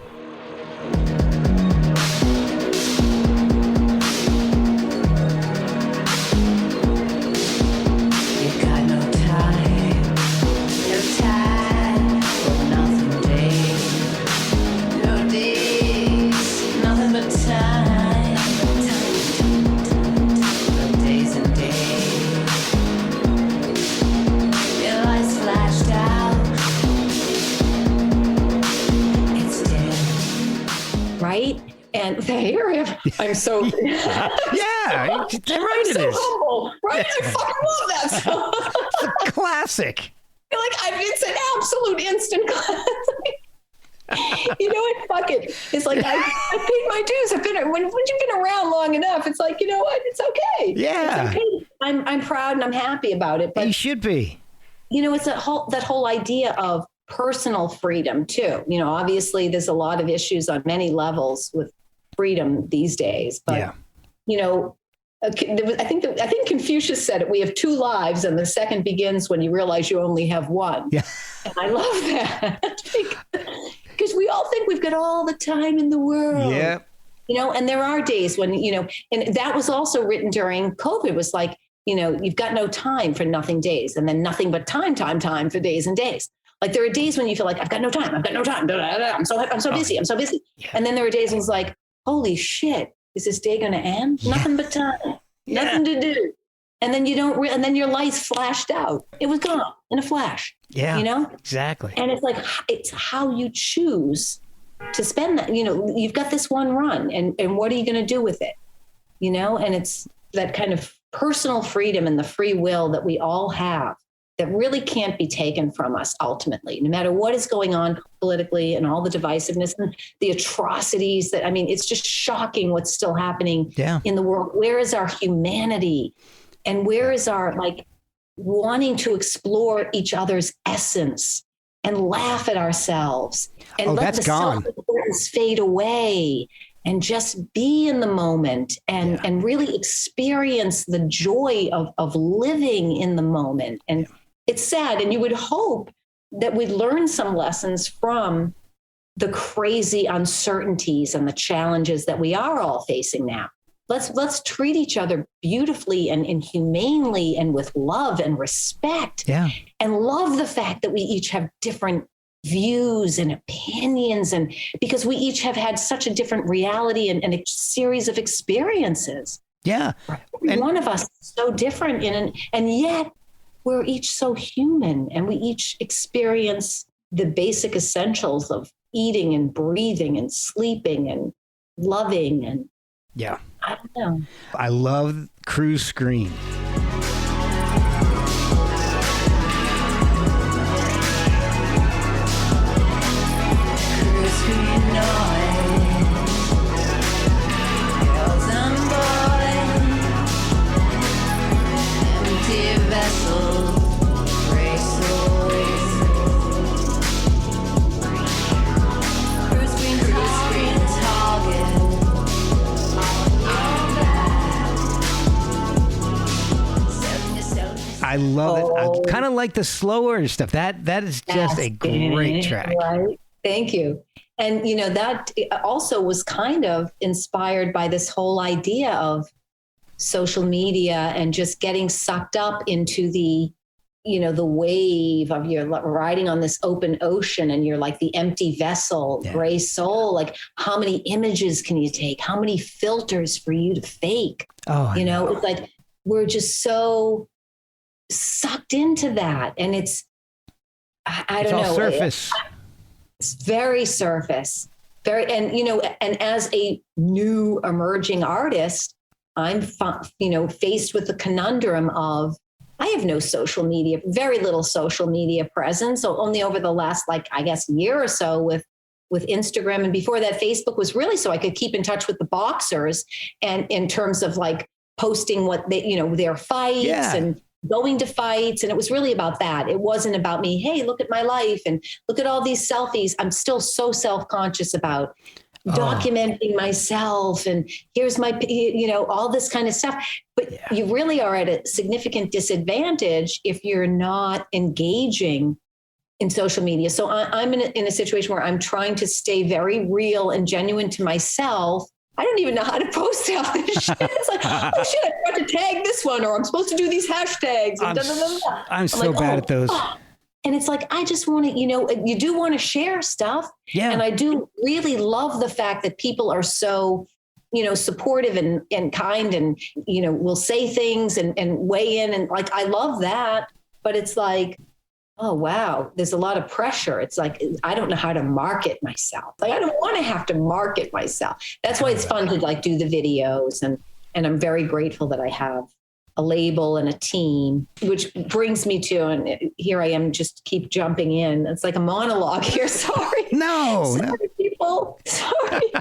And here I'm so right. I'm so humble, right? I fucking love that song. It's a classic. It's an absolute instant classic. You know what? Fuck it. It's like I paid my dues. When you've been around long enough, it's like, you know what? It's okay. Yeah. It's okay. I'm proud and I'm happy about it. But you should be. You know, it's that whole idea of personal freedom too. You know, obviously there's a lot of issues on many levels with freedom these days, but you know, I think Confucius said it. We have 2 lives, and the second begins when you realize you only have one. Yeah, and I love that because we all think we've got all the time in the world. Yeah, you know, and there are days when, you know, and that was also written during COVID. It was like, you know, you've got no time for nothing days, and then nothing but time for days and days. Like there are days when you feel like I've got no time. I'm so busy. Yeah. And then there are days when it's like, holy shit, is this day going to end? Yeah. Nothing but time, nothing to do. And then you don't, and then your lights flashed out. It was gone in a flash. Yeah, you know, exactly. And it's like, it's how you choose to spend that. You know, you've got this one run, and what are you going to do with it? You know, and it's that kind of personal freedom and the free will that we all have that really can't be taken from us ultimately, no matter what is going on politically and all the divisiveness and the atrocities that, I mean, it's just shocking what's still happening in the world. Where is our humanity? And where is our, like, wanting to explore each other's essence and laugh at ourselves and let the self-importance fade away and just be in the moment and really experience the joy of living in the moment. And it's sad. And you would hope that we'd learn some lessons from the crazy uncertainties and the challenges that we are all facing now. Let's treat each other beautifully and humanely and with love and respect. Yeah. And love the fact that we each have different views and opinions, and because we each have had such a different reality and a series of experiences. Yeah. Every one of us is so different and yet we're each so human, and we each experience the basic essentials of eating and breathing and sleeping and loving. And I don't know. I love Cruise Screen. I love it. I kind of like the slower stuff. That is just a great track. Right. Thank you. And, you know, that also was kind of inspired by this whole idea of social media and just getting sucked up into the, you know, the wave of you're riding on this open ocean and you're like the empty vessel, gray soul. Like, how many images can you take? How many filters for you to fake? Oh, you know, it's like we're just so sucked into that. And it's, I don't know. Surface. It's very surface. And, you know, and as a new emerging artist, I'm, you know, faced with the conundrum of, I have no social media, very little social media presence. So only over the last, like, I guess, year or so with Instagram. And before that, Facebook was really so I could keep in touch with the boxers, and in terms of like posting what they, you know, their fights and going to fights. And it was really about that. It wasn't about me. Hey, look at my life and look at all these selfies. I'm still so self-conscious about documenting myself. And here's my, you know, all this kind of stuff. But you really are at a significant disadvantage if you're not engaging in social media. So I'm in a situation where I'm trying to stay very real and genuine to myself. I don't even know how to post all this shit. It's like, oh shit, I forgot to tag this one, or I'm supposed to do these hashtags. And I'm so like, bad at those. And it's like, I just want to, you know, you do want to share stuff. Yeah. And I do really love the fact that people are so, you know, supportive and kind and, you know, will say things and weigh in. And like, I love that. But it's like, oh, wow, there's a lot of pressure. It's like, I don't know how to market myself. Like, I don't want to have to market myself. That's why it's fun to like do the videos. And I'm very grateful that I have a label and a team, which brings me to, and here I am, just keep jumping in. It's like a monologue here. Sorry. Sorry, people. Sorry.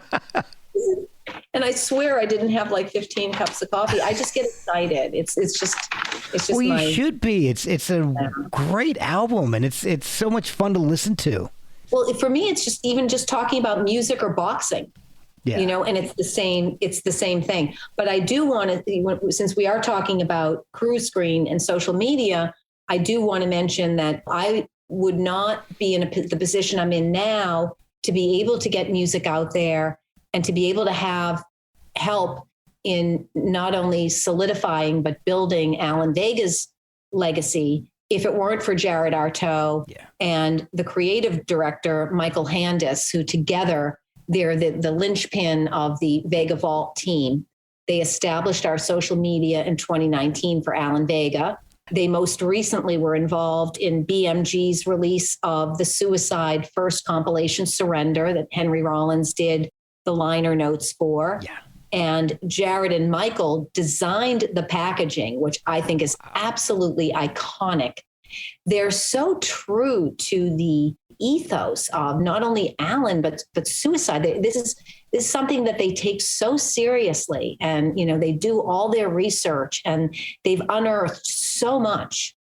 And I swear I didn't have like 15 cups of coffee. I just get excited. It's just. Well, you should be. It's a great album, and it's so much fun to listen to. Well, for me, it's just even just talking about music or boxing. You know, and it's the same thing. But I do want to, since we are talking about Cruise Screen and social media, I do want to mention that I would not be in the position I'm in now to be able to get music out there and to be able to have help in not only solidifying, but building Alan Vega's legacy if it weren't for Jared Artaud and the creative director, Michael Handis, who together they're the linchpin of the Vega Vault team. They established our social media in 2019 for Alan Vega. They most recently were involved in BMG's release of the Suicide first compilation, Surrender, that Henry Rollins did the liner notes for. Yeah. And Jared and Michael designed the packaging, which I think is absolutely iconic. They're so true to the ethos of not only Alan, but suicide. This is something that they take so seriously. And, they do all their research and they've unearthed so much.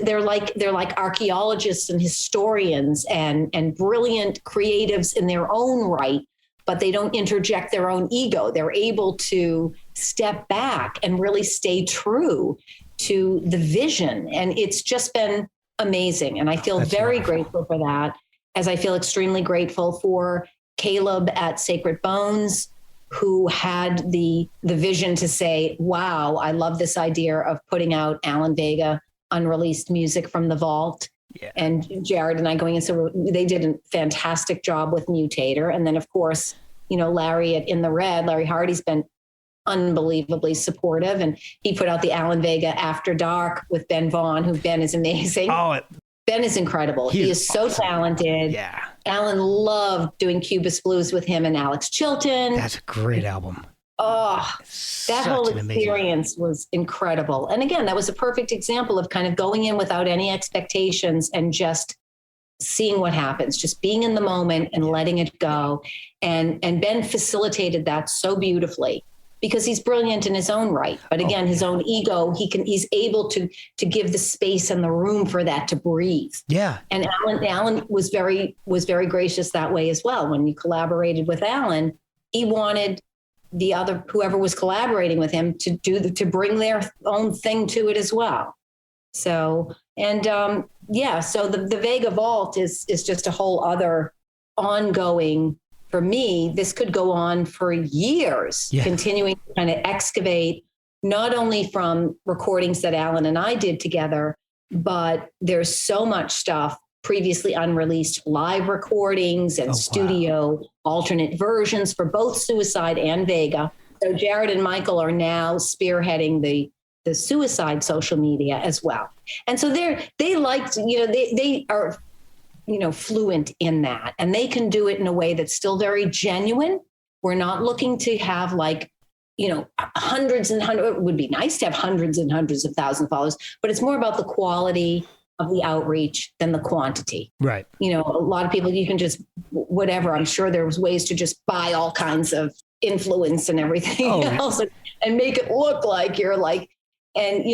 They're like archaeologists and historians and brilliant creatives in their own right, but they don't interject their own ego. They're able to step back and really stay true to the vision. And it's just been amazing. And I feel very grateful for that, as I feel extremely grateful for Caleb at Sacred Bones, who had the vision to say, wow, I love this idea of putting out Alan Vega unreleased music from the vault. Yeah. And Jared and I going in, so they did a fantastic job with Mutator. And then, of course, Larry at In the Red, Larry Hardy's been unbelievably supportive. And he put out the Alan Vega After Dark with Ben Vaughn, who Ben is amazing. Ben is incredible. He is so talented. Yeah. Alan loved doing Cubist Blues with him and Alex Chilton. That's a great album. Oh, that whole experience was incredible. And again, that was a perfect example of kind of going in without any expectations and just seeing what happens, just being in the moment and letting it go. And Ben facilitated that so beautifully because he's brilliant in his own right. But again, his own ego, he's able to give the space and the room for that to breathe. Yeah. And Alan was very gracious that way as well. When you collaborated with Alan, he wanted whoever was collaborating with him to bring their own thing to it as well. So, and so the Vega Vault is just a whole other ongoing, for me, this could go on for years, continuing to kind of excavate, not only from recordings that Alan and I did together, but there's so much stuff previously unreleased live recordings and studio alternate versions for both Suicide and Vega. So Jared and Michael are now spearheading the Suicide social media as well. And so they are, fluent in that, and they can do it in a way that's still very genuine. We're not looking to have hundreds and hundreds. It would be nice to have hundreds and hundreds of thousands of followers, but it's more about the quality of the outreach than the quantity. Right. A lot of people, you can just, whatever. I'm sure there was ways to just buy all kinds of influence and everything else and make it look like you're like, and,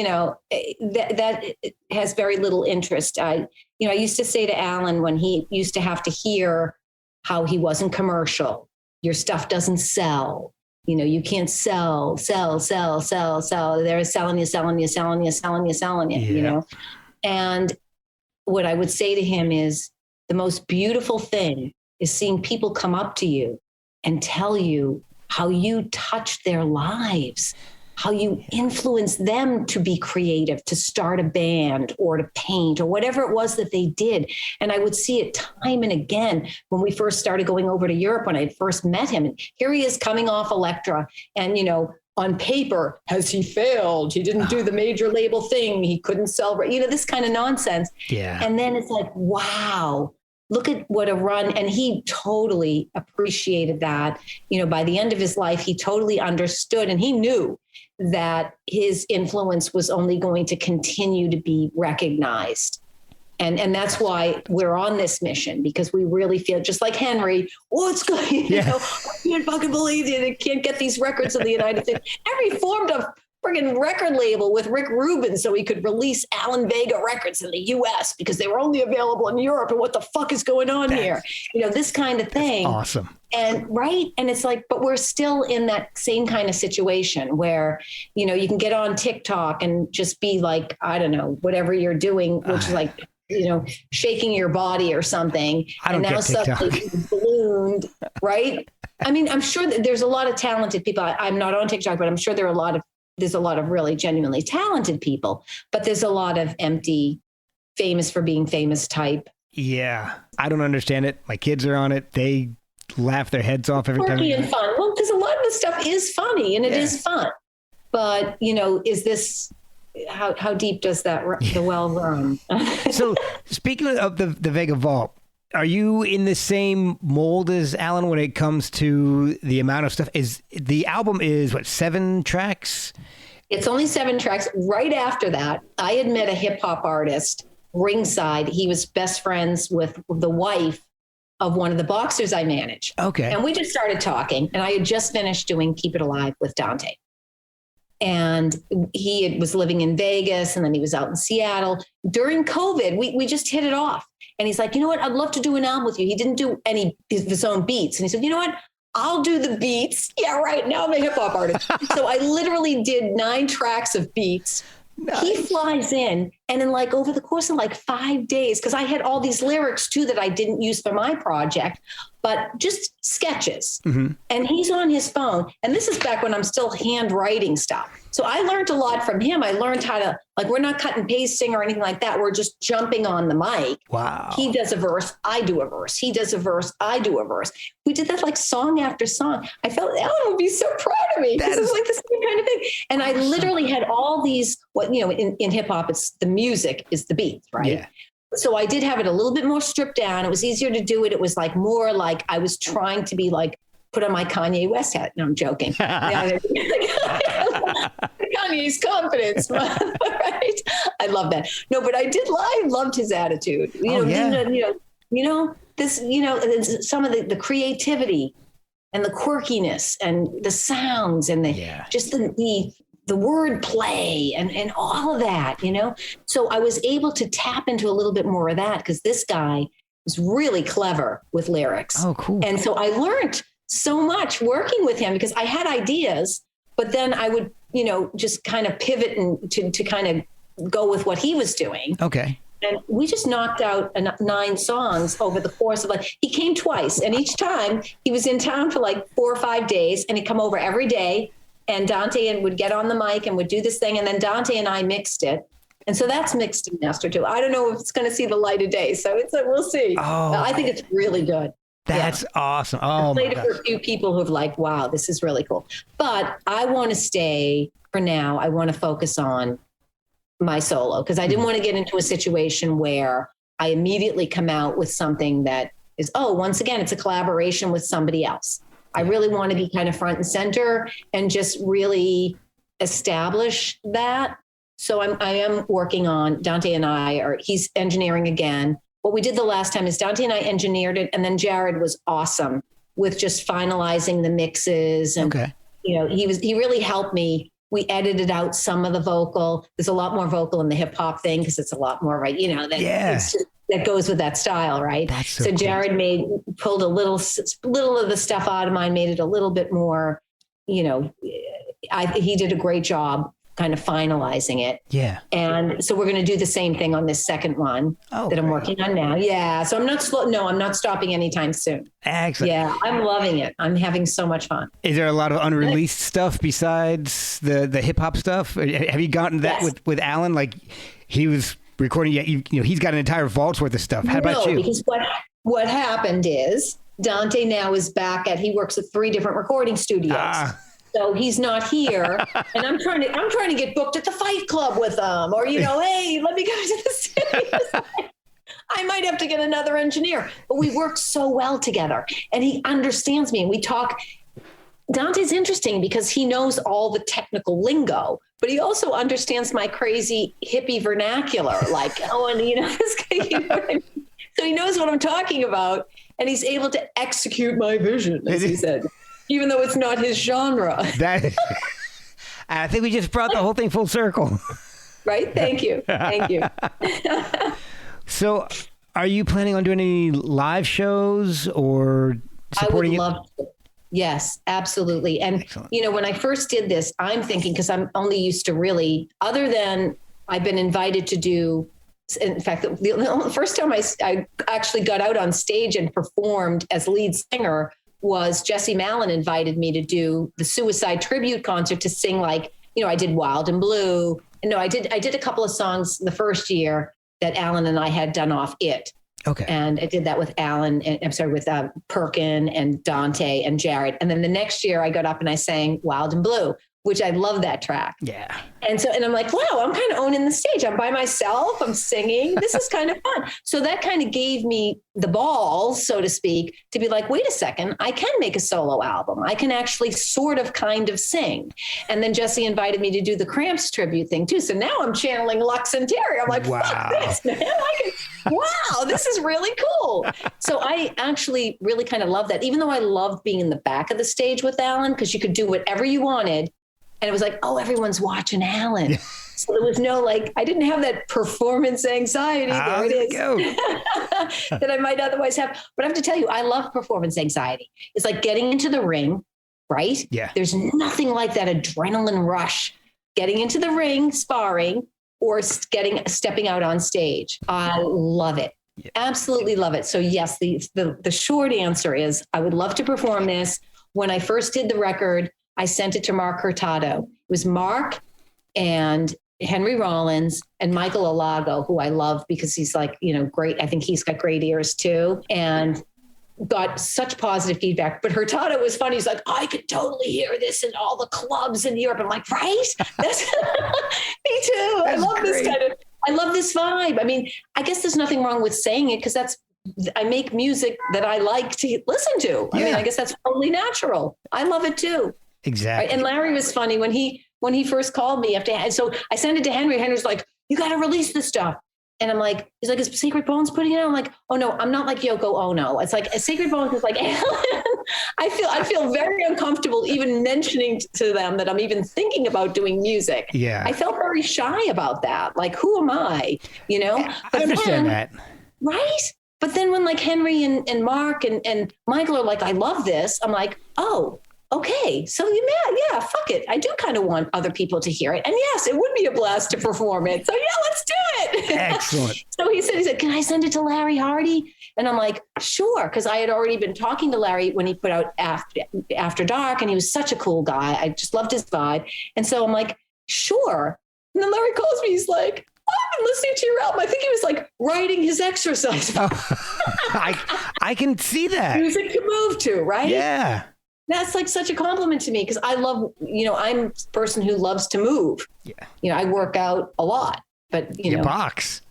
that has very little interest. I used to say to Alan when he used to have to hear how he wasn't commercial, your stuff doesn't sell. You can't sell. They're selling you. And what I would say to him is the most beautiful thing is seeing people come up to you and tell you how you touched their lives, how you influence them to be creative, to start a band or to paint or whatever it was that they did. And I would see it time and again when we first started going over to Europe, when I had first met him. And here he is coming off Elektra and, on paper, has he failed? He didn't do the major label thing. He couldn't sell, this kind of nonsense. Yeah. And then it's like, wow, look at what a run. And he totally appreciated that. By the end of his life, he totally understood and he knew that his influence was only going to continue to be recognized. And that's why we're on this mission, because we really feel just like Henry, what's going, I can't fucking believe it. I can't get these records in the United States. Henry formed a friggin' record label with Rick Rubin so he could release Alan Vega records in the US because they were only available in Europe. And what the fuck is going on here? This kind of thing. Awesome. And and it's like, but we're still in that same kind of situation where, you can get on TikTok and just be like, I don't know, whatever you're doing, which is like, shaking your body or something. And now suddenly you've ballooned, right? I mean, I'm sure that there's a lot of talented people. I'm not on TikTok, but I'm sure there's a lot of really genuinely talented people, but there's a lot of empty, famous for being famous type. Yeah. I don't understand it. My kids are on it. They laugh their heads off every time. Quirky and fun. Well, because a lot of the stuff is funny and it is fun. But, is this, how deep does the well run? So speaking of the Vega Vault, are you in the same mold as Alan when it comes to the amount of stuff? Is the album is 7 tracks? It's only 7 tracks. Right after that, I had met a hip hop artist ringside. He was best friends with the wife of one of the boxers I manage. Okay. And we just started talking, and I had just finished doing Keep It Alive with Dante. And he was living in Vegas, and then he was out in Seattle. During COVID, we just hit it off. And he's like, you know what? I'd love to do an album with you. He didn't do any of his own beats. And he said, you know what? I'll do the beats. Yeah, right. Now I'm a hip hop artist. So I literally did 9 tracks of beats. Nice. He flies in, and then over the course of 5 days, because I had all these lyrics too that I didn't use for my project, but just sketches. Mm-hmm. And he's on his phone. And this is back when I'm still handwriting stuff. So I learned a lot from him. I learned how to, we're not cut and pasting or anything like that. We're just jumping on the mic. Wow. He does a verse, I do a verse. He does a verse, I do a verse. We did that song after song. I felt Alan would be so proud of me. This is the same kind of thing. And I literally had all these, in hip hop, it's the music is the beats, right? Yeah. So I did have it a little bit more stripped down. It was easier to do it. It was more I was trying to be put on my Kanye West hat. No, I'm joking. Kanye's confidence, right? I love that. No, but I loved his attitude. Some of the creativity and the quirkiness and the sounds and just the word play and all of that, So I was able to tap into a little bit more of that because this guy was really clever with lyrics. Oh, cool. And so I learned so much working with him because I had ideas, but then I would, just kind of pivot and to kind of go with what he was doing. Okay. And we just knocked out 9 songs over the course of he came twice. And each time he was in town for 4 or 5 days, and he'd come over every day. And Dante would get on the mic and would do this thing. And then Dante and I mixed it. And so that's mixed and mastered too. I don't know if it's going to see the light of day. So we'll see. Oh, I think it's really good. That's awesome. Oh, I played it for a few people who've wow, this is really cool. But I want to stay for now. I want to focus on my solo because I didn't want to get into a situation where I immediately come out with something that is, once again, it's a collaboration with somebody else. I really want to be kind of front and center and just really establish that. So I am working on Dante and he's engineering again. What we did the last time is Dante and I engineered it, and then Jared was awesome with just finalizing the mixes. And, he really helped me. We edited out some of the vocal. There's a lot more vocal in the hip hop thing because it's a lot more, right? That goes with that style, right? That's so cool. Jared pulled a little of the stuff out of mine, made it a little bit more, he did a great job kind of finalizing it. Yeah. And so we're going to do the same thing on this second one that I'm working on now. Yeah. So I'm not stopping anytime soon. Excellent. Yeah. I'm loving it. I'm having so much fun. Is there a lot of unreleased stuff besides the hip hop stuff? Have you gotten that with Alan? He was recording, he's got an entire vault's worth of stuff. How about you? Because what happened is Dante now is back he works at 3 different recording studios. So he's not here, and I'm trying to get booked at the Fight Club with him, or hey, let me go to the studios. I might have to get another engineer, but we work so well together, and he understands me, and we talk. Dante's interesting because he knows all the technical lingo, but he also understands my crazy hippie vernacular, this guy. So he knows what I'm talking about, and he's able to execute my vision, as he said. Even though it's not his genre. I think we just brought the whole thing full circle. Right? Thank you. Thank you. So are you planning on doing any live shows or supporting I would love to. Yes, absolutely. And, Excellent. When I first did this, I'm thinking, because I'm only used to really, other than I've been invited to do, in fact, the first time I actually got out on stage and performed as lead singer was Jesse Malin invited me to do the Suicide tribute concert to sing I did Wild and Blue. No, I did a couple of songs the first year that Alan and I had done off it. Okay. And I did that with Alan, and I'm sorry, with Perkin and Dante and Jared. And then the next year I got up and I sang Wild and Blue, which I love that track. Yeah. And I'm like, wow, I'm kind of owning the stage. I'm by myself. I'm singing. This is kind of fun. So that kind of gave me the balls, so to speak, to be like, wait a second, I can make a solo album. I can actually sort of kind of sing. And then Jesse invited me to do the Cramps tribute thing too. So now I'm channeling Lux and Terry. I'm like, wow. fuck this, man. Wow, this is really cool. So I actually really kind of love that, even though I loved being in the back of the stage with Alan, because you could do whatever you wanted. And it was like, oh, everyone's watching Alan. So there was no, like, I didn't have that performance anxiety. There it is. That I might otherwise have. But I have to tell you, I love performance anxiety. It's like getting into the ring, right? Yeah. There's nothing like that adrenaline rush, getting into the ring, sparring, or stepping out on stage. I love it. Yeah. Absolutely love it. So yes, the short answer is I would love to perform this. When I first did the record, I sent it to Mark Hurtado. It was Mark and Henry Rollins and Michael Alago, who I love because he's like, great. I think he's got great ears too. And got such positive feedback. But Hurtado was funny. He's like, I could totally hear this in all the clubs in Europe. I'm like, right? That's me too. I love this I love this vibe. I mean, I guess there's nothing wrong with saying it because I make music that I like to listen to. I mean, I guess that's totally natural. I love it too. Exactly. Right? And Larry was funny when he first called me so I sent it to Henry. Henry's like, you got to release this stuff. And I'm like, he's like, is Sacred Bones putting it out? I'm like, oh no, I'm not like Yoko Ono. It's like Sacred Bones is like, Alan. I feel very uncomfortable even mentioning to them that I'm even thinking about doing music. Yeah. I felt very shy about that. Like, who am I? I understand that. Right? But then when like Henry and Mark and Michael are like, I love this. I'm like, oh, okay, so yeah, fuck it. I do kind of want other people to hear it. And yes, it would be a blast to perform it. So yeah, let's do it. Excellent. So he said, can I send it to Larry Hardy? And I'm like, sure. Because I had already been talking to Larry when he put out After Dark, and he was such a cool guy. I just loved his vibe. And so I'm like, sure. And then Larry calls me. He's like, I've been listening to your album. I think he was like writing his exercise. I can see that. Music to move to, right? Yeah. That's like such a compliment to me because I love, I'm a person who loves to move. Yeah. I work out a lot, but you box.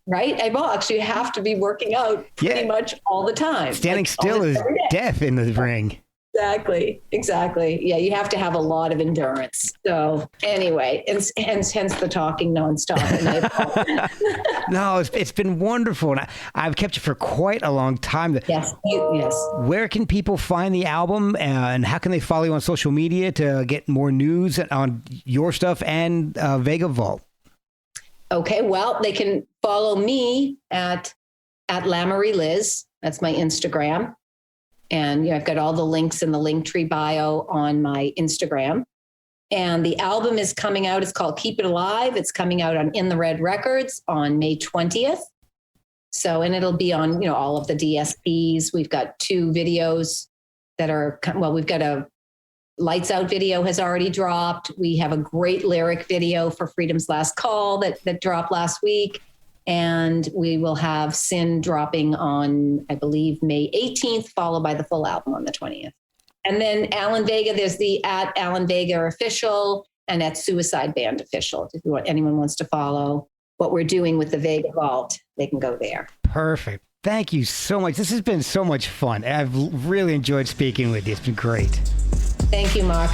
Right? I box. You have to be working out pretty much all the time. Standing still is death in the ring. Exactly. Yeah, you have to have a lot of endurance. So anyway, hence the talking nonstop. No, it's been wonderful. And I've kept you for quite a long time. Yes. Where can people find the album and how can they follow you on social media to get more news on your stuff and Vega Vault? Okay, well, they can follow me at Lamere Liz. That's my Instagram. And I've got all the links in the Linktree bio on my Instagram. And the album is coming out. It's called Keep It Alive. It's coming out on In the Red Records on May 20th. So, and it'll be on, all of the DSPs. We've got 2 videos that are, we've got a Lights Out video has already dropped. We have a great lyric video for Freedom's Last Call that dropped last week. And we will have Sin dropping on, I believe, May 18th, followed by the full album on the 20th. And then Alan Vega, there's the at Alan Vega Official and at Suicide Band Official. If anyone wants to follow what we're doing with the Vega Vault, they can go there. Perfect. Thank you so much. This has been so much fun. I've really enjoyed speaking with you. It's been great. Thank you, Mark.